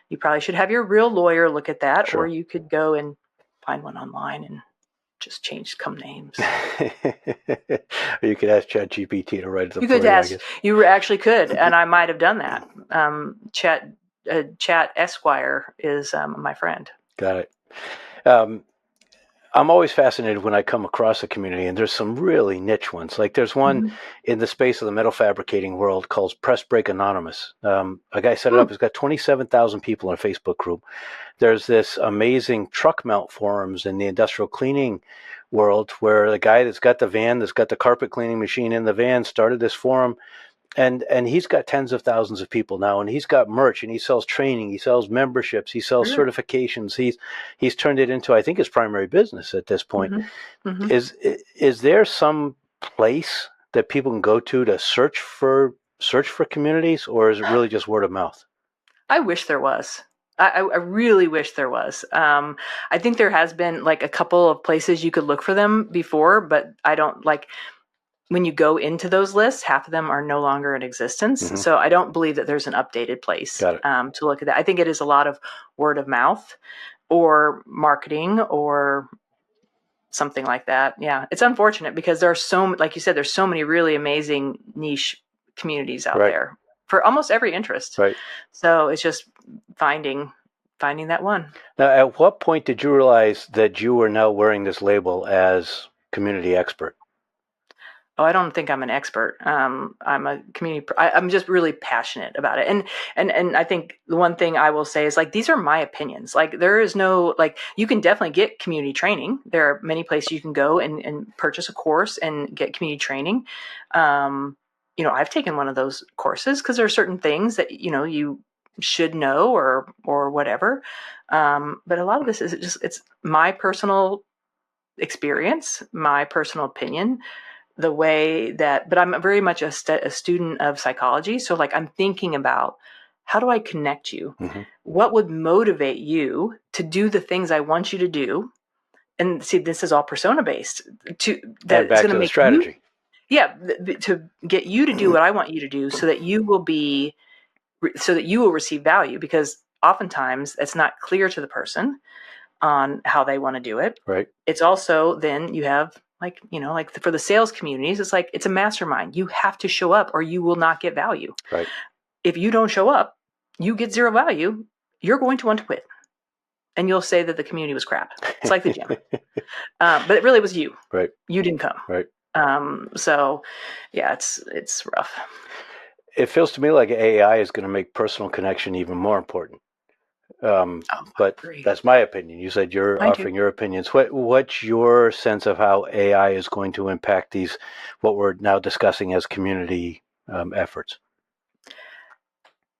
you probably should have your real lawyer look at that, Sure. or you could go and find one online and just change some names. You could ask ChatGPT to write it. You could ask. You actually could, and I might have done that. Chat Esquire is my friend. Got it. I'm always fascinated when I come across a community, and there's some really niche ones. Like there's one in the space of the metal fabricating world called Press Break Anonymous. A guy set it up. He's got 27,000 people in a Facebook group. There's this amazing truck mount forums in the industrial cleaning world where the guy that's got the van, that's got the carpet cleaning machine in the van, started this forum. And he's got tens of thousands of people now, and he's got merch, and he sells training, he sells memberships, he sells certifications. He's turned it into, I think, his primary business at this point. Is there some place that people can go to search for communities, or is it really just word of mouth? I wish there was. I really wish there was. I think there has been like a couple of places you could look for them before, but I don't like. When you go into those lists, half of them are no longer in existence. So I don't believe that there's an updated place to look at that. I think it is a lot of word of mouth or marketing or something like that. Yeah, it's unfortunate because there are like you said, there's so many really amazing niche communities out there for almost every interest. Right. So it's just finding that one. Now, at what point did you realize that you were now wearing this label as community expert? Oh, I don't think I'm an expert. I'm a community. I'm just really passionate about it. And I think the one thing I will say is, like, these are my opinions. Like, there is no, like, you can definitely get community training. There are many places you can go and purchase a course and get community training. I've taken one of those courses because there are certain things that, you should know or whatever. But a lot of this is it's my personal experience, my personal opinion. The way that, but I'm very much a student of psychology. So, like, I'm thinking about, how do I connect you? What would motivate you to do the things I want you to do? And see, this is all persona based. That's going to make strategy. To get you to do what I want you to do, so that you will receive value. Because oftentimes it's not clear to the person on how they want to do it. Right. It's also, then you have, like for the sales communities, it's like, it's a mastermind. You have to show up or you will not get value. Right. If you don't show up, you get zero value. You're going to want to quit. And you'll say that the community was crap. It's like the gym. But it really was you. Right. You didn't come. Right. So yeah, it's rough. It feels to me like AI is going to make personal connection even more important. But that's my opinion. You said you're offering your opinions. What's your sense of how AI is going to impact what we're now discussing as community efforts?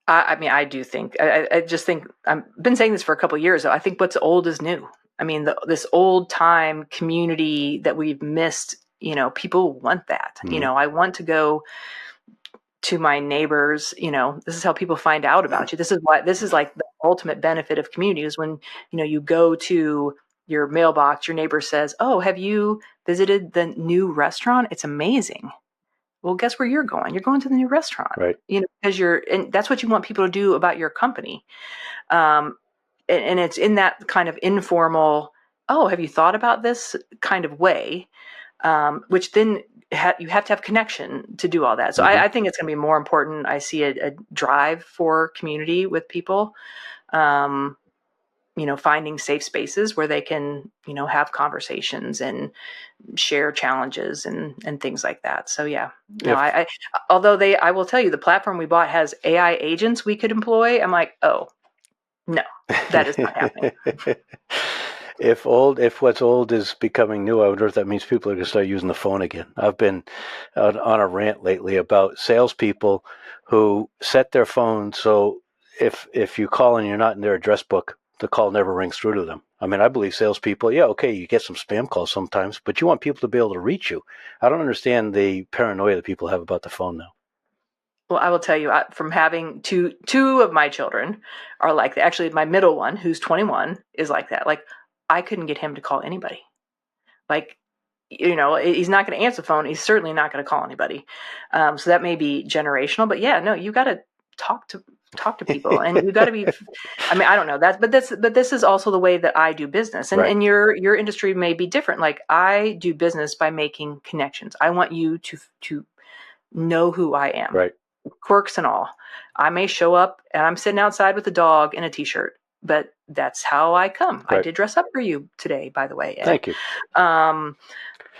I mean, I do think, I just think, I've been saying this for a couple of years. I think what's old is new. I mean, this old time community that we've missed, people want that. Mhm. I want to go to my neighbors. This is how people find out about you. This is like the ultimate benefit of community is when, you go to your mailbox, your neighbor says, "Oh, have you visited the new restaurant? It's amazing." Well, guess where you're going? You're going to the new restaurant, Right. because and that's what you want people to do about your company. Um, and it's in that kind of informal, "Oh, have you thought about this?" kind of way, which then you have to have connection to do all that. So Mhm. I think it's going to be more important. I see a drive for community with people. Um, finding safe spaces where they can, have conversations and share challenges and things like that. So yeah, no, If although I will tell you, the platform we bought has AI agents we could employ. I'm like, oh no, that is not happening. if what's old is becoming new, I wonder if that means people are going to start using the phone again. I've been on a rant lately about salespeople who set their phone so if you call and you're not in their address book, the call never rings through to them. I mean, I believe salespeople, yeah, okay, you get some spam calls sometimes, but you want people to be able to reach you. I don't understand the paranoia that people have about the phone now. Well, I will tell you, from having two of my children are like that. Actually, my middle one, who's 21, is like that. Like, I couldn't get him to call anybody. Like, he's not going to answer the phone. He's certainly not going to call anybody. So that may be generational, but yeah, no, you got to talk to people, and you got to be. I mean, I don't know that, but this is also the way that I do business, and Right. and your industry may be different. Like, I do business by making connections. I want you to know who I am, Right. quirks and all. I may show up and I'm sitting outside with a dog in a t-shirt, but that's how I come. I Right. did dress up for you today, by the way, Ed. Thank you. Um,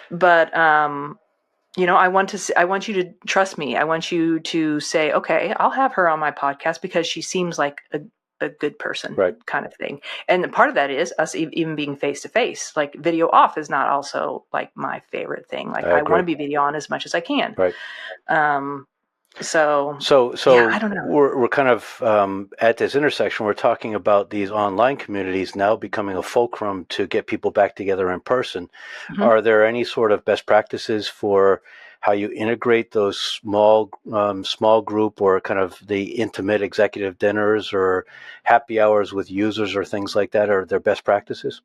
but I want you to trust me. I want you to say, okay, I'll have her on my podcast because she seems like a good person, Right. kind of thing. And part of that is us even being face to face. Like, video off is not also like my favorite thing. Like, I I want agree. to be video on as much as I can. Right. Um, so So yeah, I don't know. we're kind of at this intersection. We're talking about these online communities now becoming a fulcrum to get people back together in person. Mhm. Are there any sort of best practices for how you integrate those small group or kind of the intimate executive dinners or happy hours with users or things like that? Are there best practices?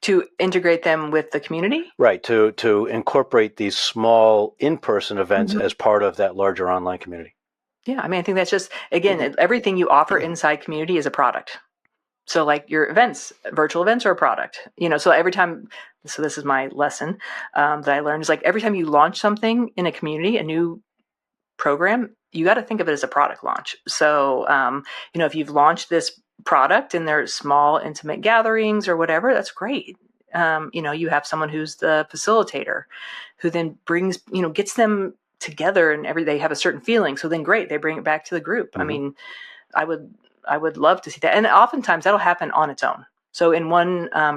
To integrate them with the community? Right, to incorporate these small in-person events Mhm. as part of that larger online community. Yeah, I mean, I think that's just, again, everything you offer inside community is a product. So like your events, virtual events are a product. So every time, so this is my lesson that I learned, is like every time you launch something in a community, a new program, you got to think of it as a product launch. So, if you've launched this product and there's small, intimate gatherings or whatever, that's great. You have someone who's the facilitator who then brings, gets them together and they have a certain feeling. So then great, they bring it back to the group. Mm-hmm. I mean, I would love to see that. And oftentimes that'll happen on its own. So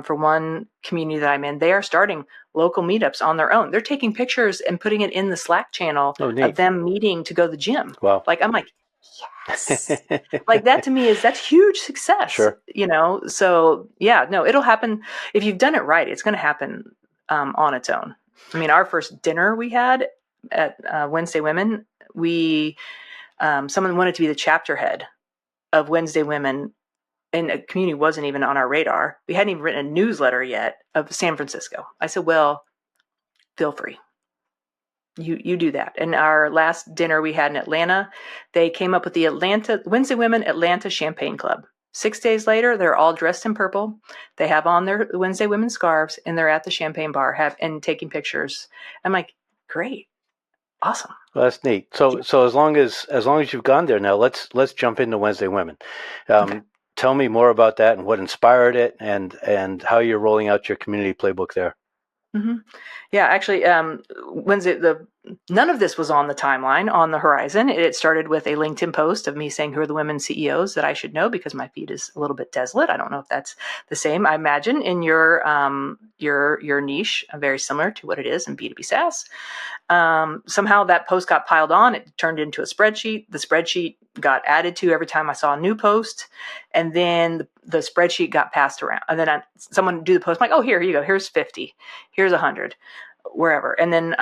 for one community that I'm in, they are starting local meetups on their own. They're taking pictures and putting it in the Slack channel of them meeting to go to the gym. Wow. Like, I'm like, yes. Like, that to me that's huge success. Sure. So yeah, no, it'll happen. If you've done it right, it's going to happen on its own. I mean, our first dinner we had at Wednesday Women, someone wanted to be the chapter head of Wednesday Women, and a community wasn't even on our radar. We hadn't even written a newsletter yet of San Francisco. I said, well, feel free. You do that. And our last dinner we had in Atlanta, they came up with the Wednesday Women Atlanta Champagne Club. 6 days later, they're all dressed in purple. They have on their Wednesday Women scarves, and they're at the champagne bar and taking pictures. I'm like, great, awesome. Well, that's neat. So as long as you've gone there now, let's jump into Wednesday Women. Okay. Tell me more about that and what inspired it, and how you're rolling out your community playbook there. Mm-hmm. Yeah, actually, Wednesday, the none of this was on the timeline, on the horizon. It started with a LinkedIn post of me saying, who are the women CEOs that I should know, because my feed is a little bit desolate. I don't know if that's the same. I imagine in your niche, very similar to what it is in B2B Sales. Somehow that post got piled on. It turned into a spreadsheet. The spreadsheet got added to every time I saw a new post. And then the spreadsheet got passed around. And then someone do the post. I'm like, oh, here you go. Here's 50. Here's 100. Wherever. And then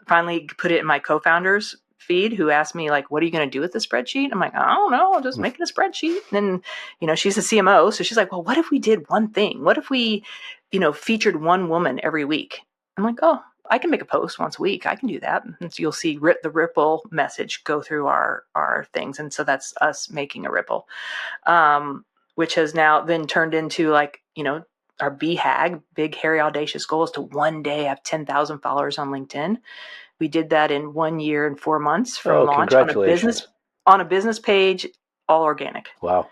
finally put it in my co-founder's feed, who asked me, like, what are you going to do with the spreadsheet? I'm like, I don't know. I'm just making a spreadsheet. And then, she's a CMO. So she's like, well, what if we did one thing? What if we, featured one woman every week? I'm like, oh, I can make a post once a week. I can do that. And so you'll see the ripple message go through our things. And so that's us making a ripple, which has now then turned into our BHAG, big, hairy, audacious goal, is to one day have 10,000 followers on LinkedIn. We did that in 1 year and 4 months from launch on a business page, all organic. Wow.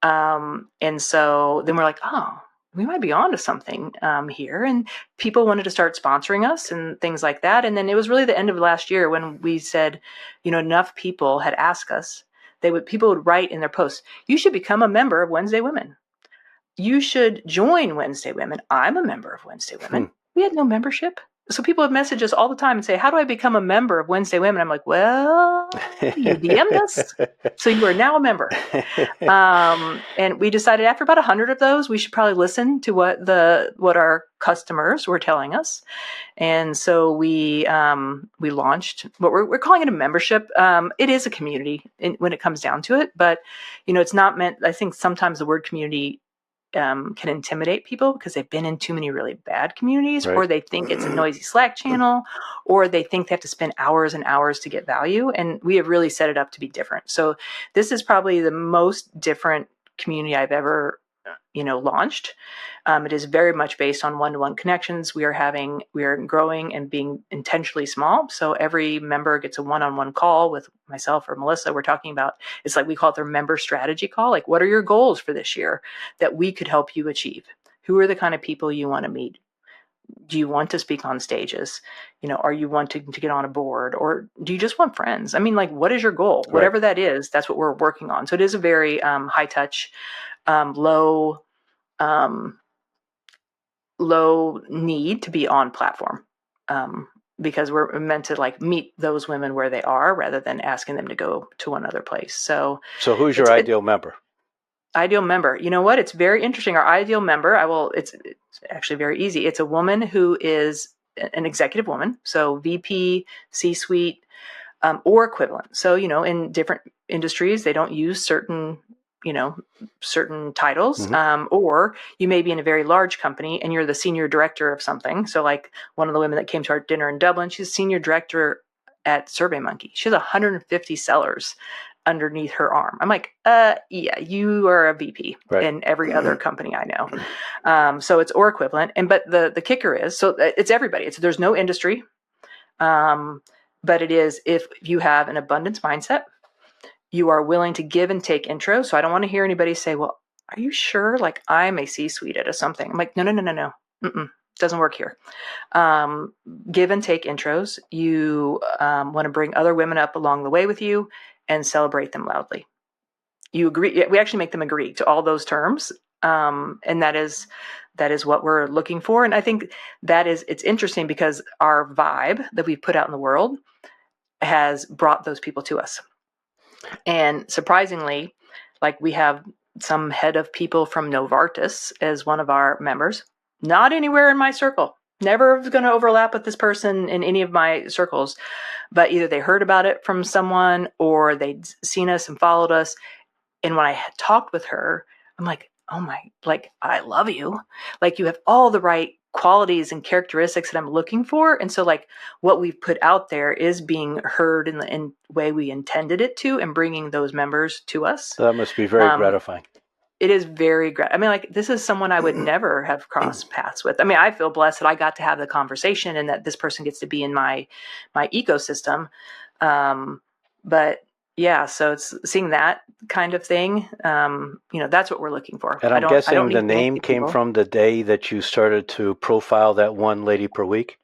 And so then we're like, oh, we might be onto something here. And people wanted to start sponsoring us and things like that. And then it was really the end of last year when we said, enough people had asked us, people would write in their posts, you should become a member of Wednesday Women. You should join Wednesday Women. I'm a member of Wednesday Women. We had no membership. So people have messaged us all the time and say, how do I become a member of Wednesday Women? I'm like, well, you DM'd us. So you are now a member. And we decided after about 100 of those, we should probably listen to what our customers were telling us. And so we launched what we're calling it a membership. It is a community when it comes down to it, but it's not meant. I think sometimes the word community can intimidate people because they've been in too many really bad communities, right? Or they think it's a noisy Slack channel, or they think they have to spend hours and hours to get value. And we have really set it up to be different. So this is probably the most different community I've ever launched. It is very much based on one-to-one connections. We are growing and being intentionally small. So every member gets a one-on-one call with myself or Melissa. We're talking about, it's like we call it their member strategy call. Like, what are your goals for this year that we could help you achieve? Who are the kind of people you want to meet? Do you want to speak on stages? Are you wanting to get on a board, or do you just want friends? I mean, like, what is your goal? Right. Whatever that is, that's what we're working on. So it is a very high touch, low need to be on platform, because we're meant to meet those women where they are rather than asking them to go to one other place. So who's your ideal member? Ideal member. You know what? It's very interesting. Our ideal member, it's actually very easy. It's a woman who is an executive woman. So VP, C-suite, or equivalent. So, in different industries, they don't use certain titles, or you may be in a very large company and you're the senior director of something. So like one of the women that came to our dinner in Dublin, she's senior director at SurveyMonkey. She has 150 sellers underneath her arm. I'm like, yeah, you are a VP in every other company I know. So it's or equivalent. But the kicker is, so it's everybody. There's no industry, but it is if you have an abundance mindset, you are willing to give and take intros. So I don't want to hear anybody say, well, are you sure? Like, I'm a C-suite at something. I'm like, no. Doesn't work here. Give and take intros. You want to bring other women up along the way with you and celebrate them loudly. You agree. We actually make them agree to all those terms. And that is what we're looking for. And I think it's interesting because our vibe that we've put out in the world has brought those people to us. And surprisingly, we have some head of people from Novartis as one of our members, not anywhere in my circle, never going to overlap with this person in any of my circles, but either they heard about it from someone or they'd seen us and followed us. And when I had talked with her, I'm like, oh my, I love you. You have all the right qualities and characteristics that I'm looking for. And so what we've put out there is being heard in the way we intended it to, and bringing those members to us. That must be very gratifying. It is very I mean, this is someone I would never have crossed paths with. I mean, I feel blessed that I got to have the conversation and that this person gets to be in my ecosystem. But yeah, so it's seeing that kind of thing. That's what we're looking for. And I'm guessing the name came from the day that you started to profile that one lady per week?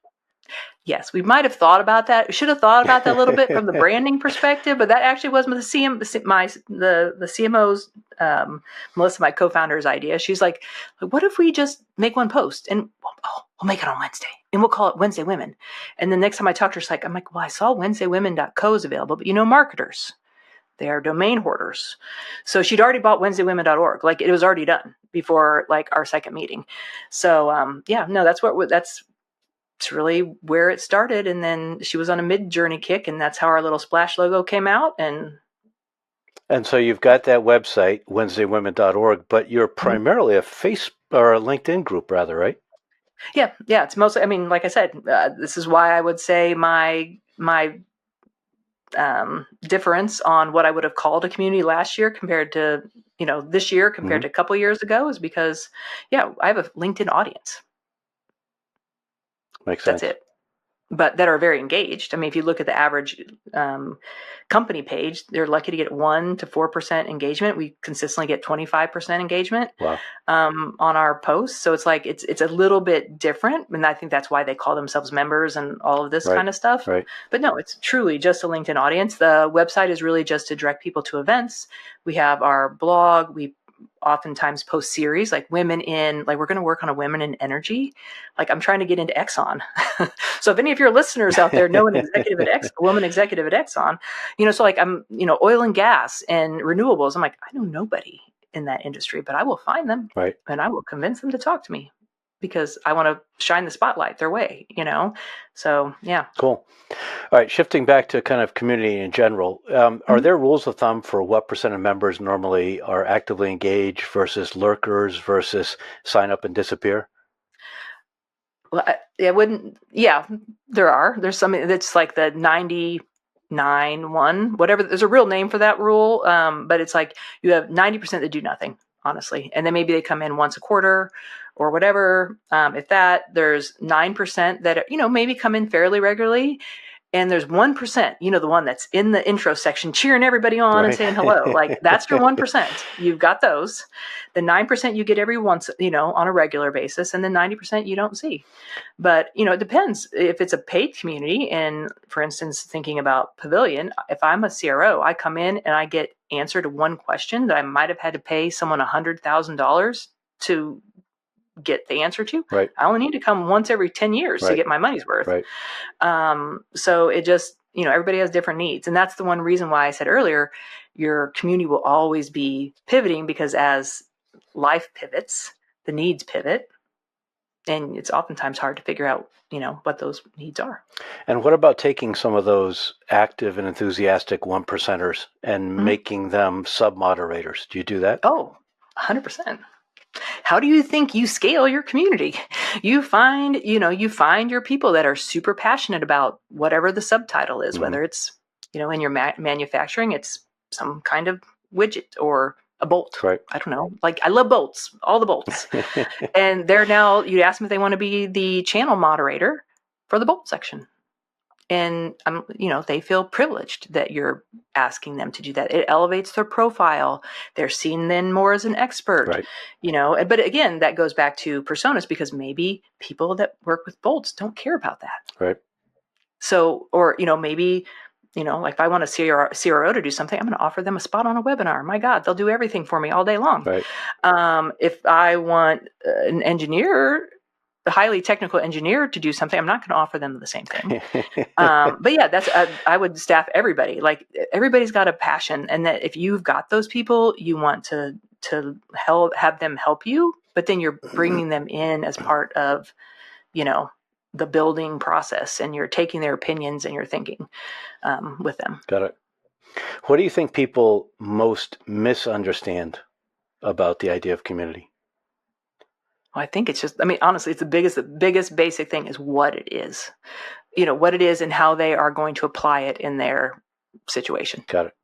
Yes, we might have thought about that. We should have thought about that a little bit from the branding perspective, but that actually was the CMO's, Melissa, my co-founder's idea. She's like, what if we just make one post and we'll make it on Wednesday and we'll call it Wednesday Women. And the next time I talked to her, I'm like, well, I saw WednesdayWomen.co is available, but marketers, they are domain hoarders. So she'd already bought WednesdayWomen.org. Like it was already done before like our second meeting. So that's really where it started. And then she was on a mid-journey kick, and that's how our little splash logo came out. And so you've got that website, WednesdayWomen.org, but you're primarily a Facebook or a LinkedIn group, rather, right? Yeah. It's mostly. I mean, like I said, this is why I would say my difference on what I would have called a community last year compared to this year compared to a couple years ago is because I have a LinkedIn audience. Makes sense. That's it. But that are very engaged. I mean, if you look at the average company page, they're lucky to get 1% to 4% engagement. We consistently get 25% engagement on our posts. So it's like it's a little bit different, and I think that's why they call themselves members and all of this kind of stuff. Right. But no, it's truly just a LinkedIn audience. The website is really just to direct people to events. We have our blog. We oftentimes post series like women in, like we're going to work on a women in energy. Like I'm trying to get into Exxon. So if any of your listeners out there know an executive at a woman executive at Exxon, so like I'm, oil and gas and renewables. I'm like, I know nobody in that industry, but I will find them and I will convince them to talk to me because I want to shine the spotlight their way, So yeah. Cool. All right, shifting back to kind of community in general, are there rules of thumb for what percent of members normally are actively engaged versus lurkers versus sign up and disappear? Well, there are. There's something that's like the 99-1, whatever. There's a real name for that rule, but it's like you have 90% that do nothing, honestly, and then maybe they come in once a quarter or whatever. If that, there's 9% that maybe come in fairly regularly. And there's 1%, the one that's in the intro section cheering everybody on and saying hello. Like that's your 1%. You've got those. The 9% you get every once, on a regular basis, and then 90% you don't see. But, it depends. If it's a paid community, and for instance, thinking about Pavilion, if I'm a CRO, I come in and I get answer to one question that I might have had to pay someone $100,000 to get the answer to. Right. I only need to come once every 10 years to get my money's worth. Right. So it just, everybody has different needs. And that's the one reason why I said earlier, your community will always be pivoting, because as life pivots, the needs pivot. And it's oftentimes hard to figure out, what those needs are. And what about taking some of those active and enthusiastic 1%ers and making them sub-moderators? Do you do that? Oh, 100%. How do you think you scale your community? You find your people that are super passionate about whatever the subtitle is, whether it's, in your manufacturing, it's some kind of widget or a bolt. Right. I don't know. Like I love bolts, all the bolts. And they're now, you ask them if they want to be the channel moderator for the bolt section. And they feel privileged that you're asking them to do that. It elevates their profile. They're seen then more as an expert, right. But again, that goes back to personas, because maybe people that work with bolts don't care about that. Right. So, or, maybe, like if I want a CRO to do something, I'm going to offer them a spot on a webinar. My God, they'll do everything for me all day long. Right. If I want an engineer, a highly technical engineer to do something, I'm not going to offer them the same thing. But yeah, that's I would staff everybody. Like everybody's got a passion, and that if you've got those people, you want to have them help you, but then you're bringing them in as part of, the building process, and you're taking their opinions and you're thinking with them. Got it. What do you think people most misunderstand about the idea of community? Well, I think it's just, honestly, it's the biggest basic thing is what it is, what it is and how they are going to apply it in their situation. Got it.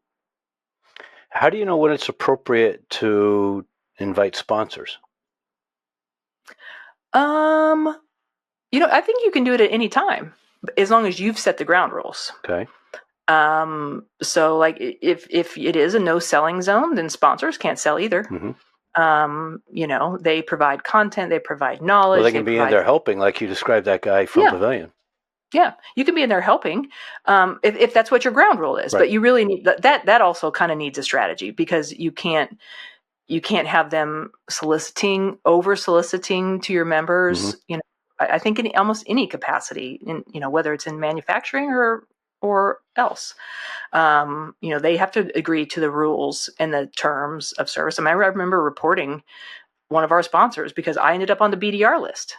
How do you know when it's appropriate to invite sponsors? I think you can do it at any time, as long as you've set the ground rules. Okay. So like if it is a no selling zone, then sponsors can't sell either. They provide content, they provide knowledge. Well, they can be in there helping, like you described that guy from Pavilion. Yeah, you can be in there helping, if that's what your ground rule is. Right. But you really need that also kind of needs a strategy, because you can't have them over soliciting to your members. I think in almost any capacity, in whether it's in manufacturing or else, they have to agree to the rules and the terms of service. I remember reporting one of our sponsors because I ended up on the BDR list.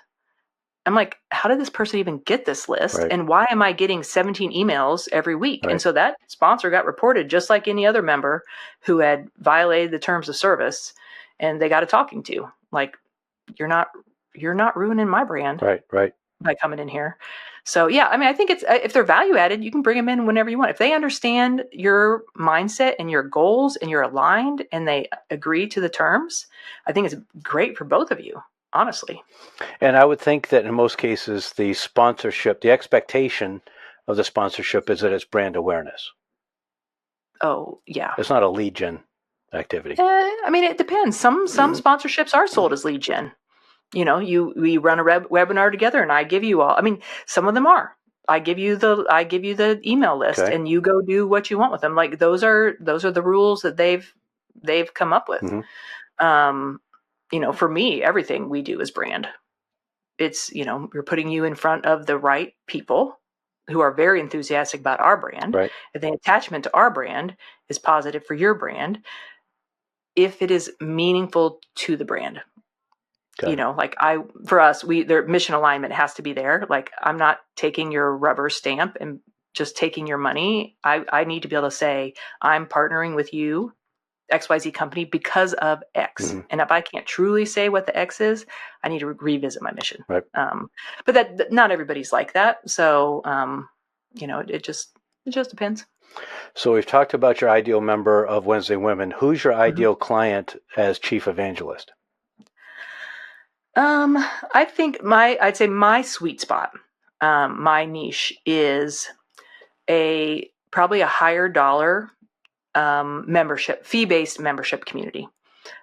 I'm like, how did this person even get this list? Right. And why am I getting 17 emails every week? Right. And so that sponsor got reported just like any other member who had violated the terms of service, and they got a talking to. Like, you're not ruining my brand Right. by coming in here. So yeah, I think it's, if they're value added, you can bring them in whenever you want. If they understand your mindset and your goals and you're aligned and they agree to the terms, I think it's great for both of you, honestly. And I would think that in most cases, the expectation of the sponsorship is that it's brand awareness. Oh, yeah. It's not a lead gen activity. It depends. Some sponsorships are sold as lead gen. We run a webinar together, and I give you all. Some of them are. I give you the email list, Okay. and you go do what you want with them. Like, those are the rules that they've come up with. For me, everything we do is brand. It's, we're putting you in front of the right people who are very enthusiastic about our brand. Right. And the attachment to our brand is positive for your brand if it is meaningful to the brand. Okay. For us, their mission alignment has to be there. Like, I'm not taking your rubber stamp and just taking your money. I need to be able to say, I'm partnering with you, XYZ company, because of X. And if I can't truly say what the X is, I need to revisit my mission. Right. But that not everybody's like that. So, it just depends. So we've talked about your ideal member of Wednesday Women. Who's your ideal client as Chief Evangelist? I think I'd say my sweet spot, my niche is probably a higher dollar membership, fee-based membership community,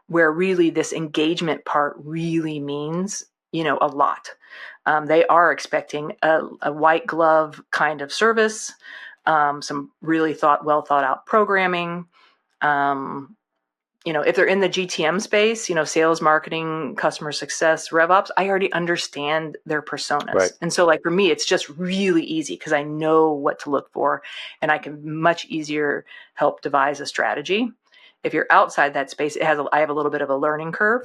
where really this engagement part really means, a lot. They are expecting a white glove kind of service, some really well thought out programming. If they're in the GTM space, sales, marketing, customer success, RevOps, I already understand their personas. Right. And so, like, for me, it's just really easy because I know what to look for, and I can much easier help devise a strategy. If you're outside that space, I have a little bit of a learning curve.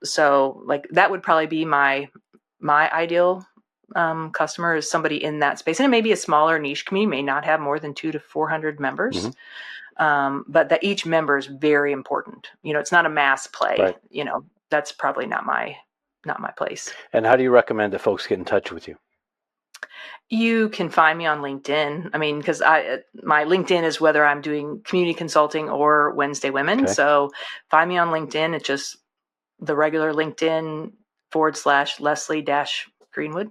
So, like, that would probably be my ideal customer, is somebody in that space. And it may be a smaller niche community, may not have more than 200 to 400 members. But that each member is very important. It's not a mass play. Right. That's probably not my place. And how do you recommend that folks get in touch with you? You can find me on LinkedIn. Because my LinkedIn is whether I'm doing community consulting or Wednesday Women. Okay. So find me on LinkedIn. It's just the regular LinkedIn /Leslie-Greenwood.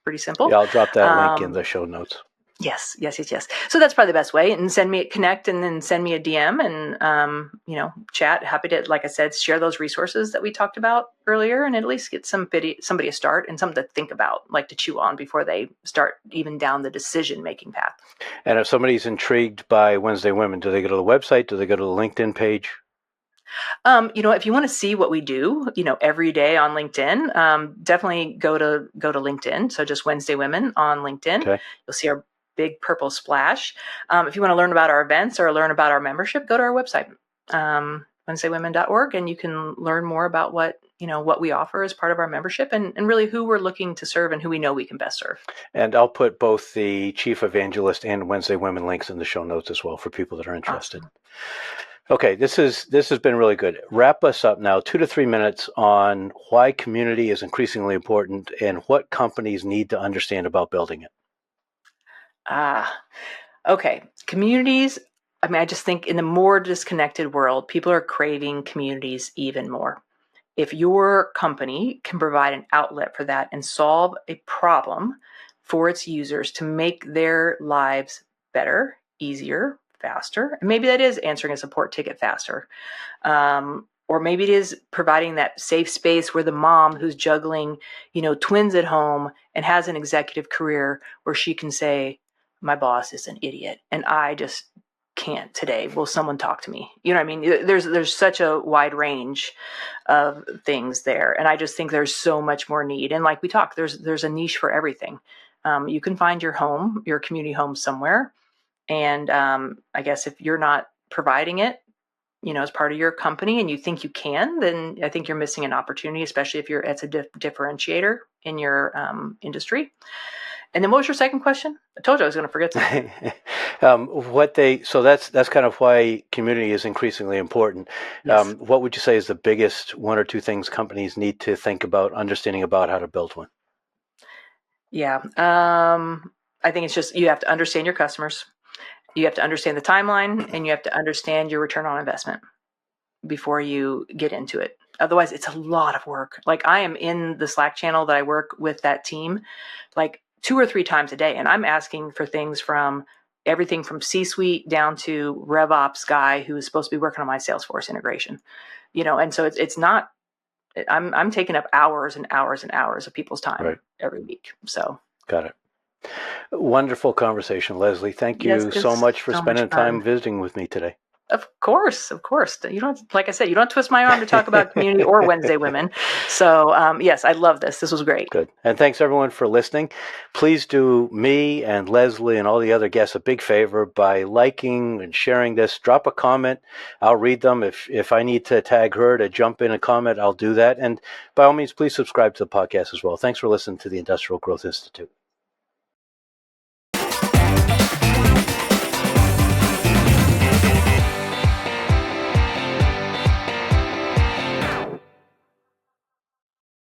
Pretty simple. Yeah, I'll drop that link in the show notes. Yes. So that's probably the best way. And connect, and then send me a DM, and, chat. Happy to, like I said, share those resources that we talked about earlier, and at least get somebody to start and something to think about, like to chew on before they start even down the decision-making path. And if somebody's intrigued by Wednesday Women, do they go to the website? Do they go to the LinkedIn page? If you want to see what we do, every day on LinkedIn, definitely go to LinkedIn. So just Wednesday Women on LinkedIn. Okay. You'll see our big purple splash. If you want to learn about our events or learn about our membership, go to our website, WednesdayWomen.org, and you can learn more about what we offer as part of our membership, and really who we're looking to serve and who we know we can best serve. And I'll put both the Chief Evangelist and Wednesday Women links in the show notes as well for people that are interested. Awesome. Okay, this has been really good. Wrap us up now, 2 to 3 minutes on why community is increasingly important and what companies need to understand about building it. Okay. Communities. I just think in the more disconnected world, people are craving communities even more. If your company can provide an outlet for that and solve a problem for its users to make their lives better, easier, faster, and maybe that is answering a support ticket faster, Or maybe it is providing that safe space where the mom who's juggling, twins at home and has an executive career where she can say, my boss is an idiot and I just can't today. Will someone talk to me? You know what I mean? There's such a wide range of things there. And I just think there's so much more need. And like we talked, there's a niche for everything. You can find your home, your community home somewhere. And I guess if you're not providing it, as part of your company and you think you can, then I think you're missing an opportunity, especially if it's a differentiator in your industry. And then what was your second question? I told you I was going to forget that. So that's kind of why community is increasingly important. Yes. What would you say is the biggest one or two things companies need to think about understanding about how to build one? Yeah. I think it's just, you have to understand your customers. You have to understand the timeline and you have to understand your return on investment before you get into it. Otherwise, it's a lot of work. Like I am in the Slack channel that I work with that team, like 2 or 3 times a day. And I'm asking for things from everything from C-suite down to RevOps guy who is supposed to be working on my Salesforce integration, and so it's not, I'm taking up hours and hours and hours of people's time every week. So. Got it. Wonderful conversation, Leslie. Thank you so much for spending time visiting with me today. Of course. You don't, like I said, you don't twist my arm to talk about community or Wednesday women. So yes, I love this. This was great. Good. And thanks everyone for listening. Please do me and Leslie and all the other guests a big favor by liking and sharing this. Drop a comment. I'll read them. If I need to tag her to jump in and comment, I'll do that. And by all means, please subscribe to the podcast as well. Thanks for listening to the Industrial Growth Institute.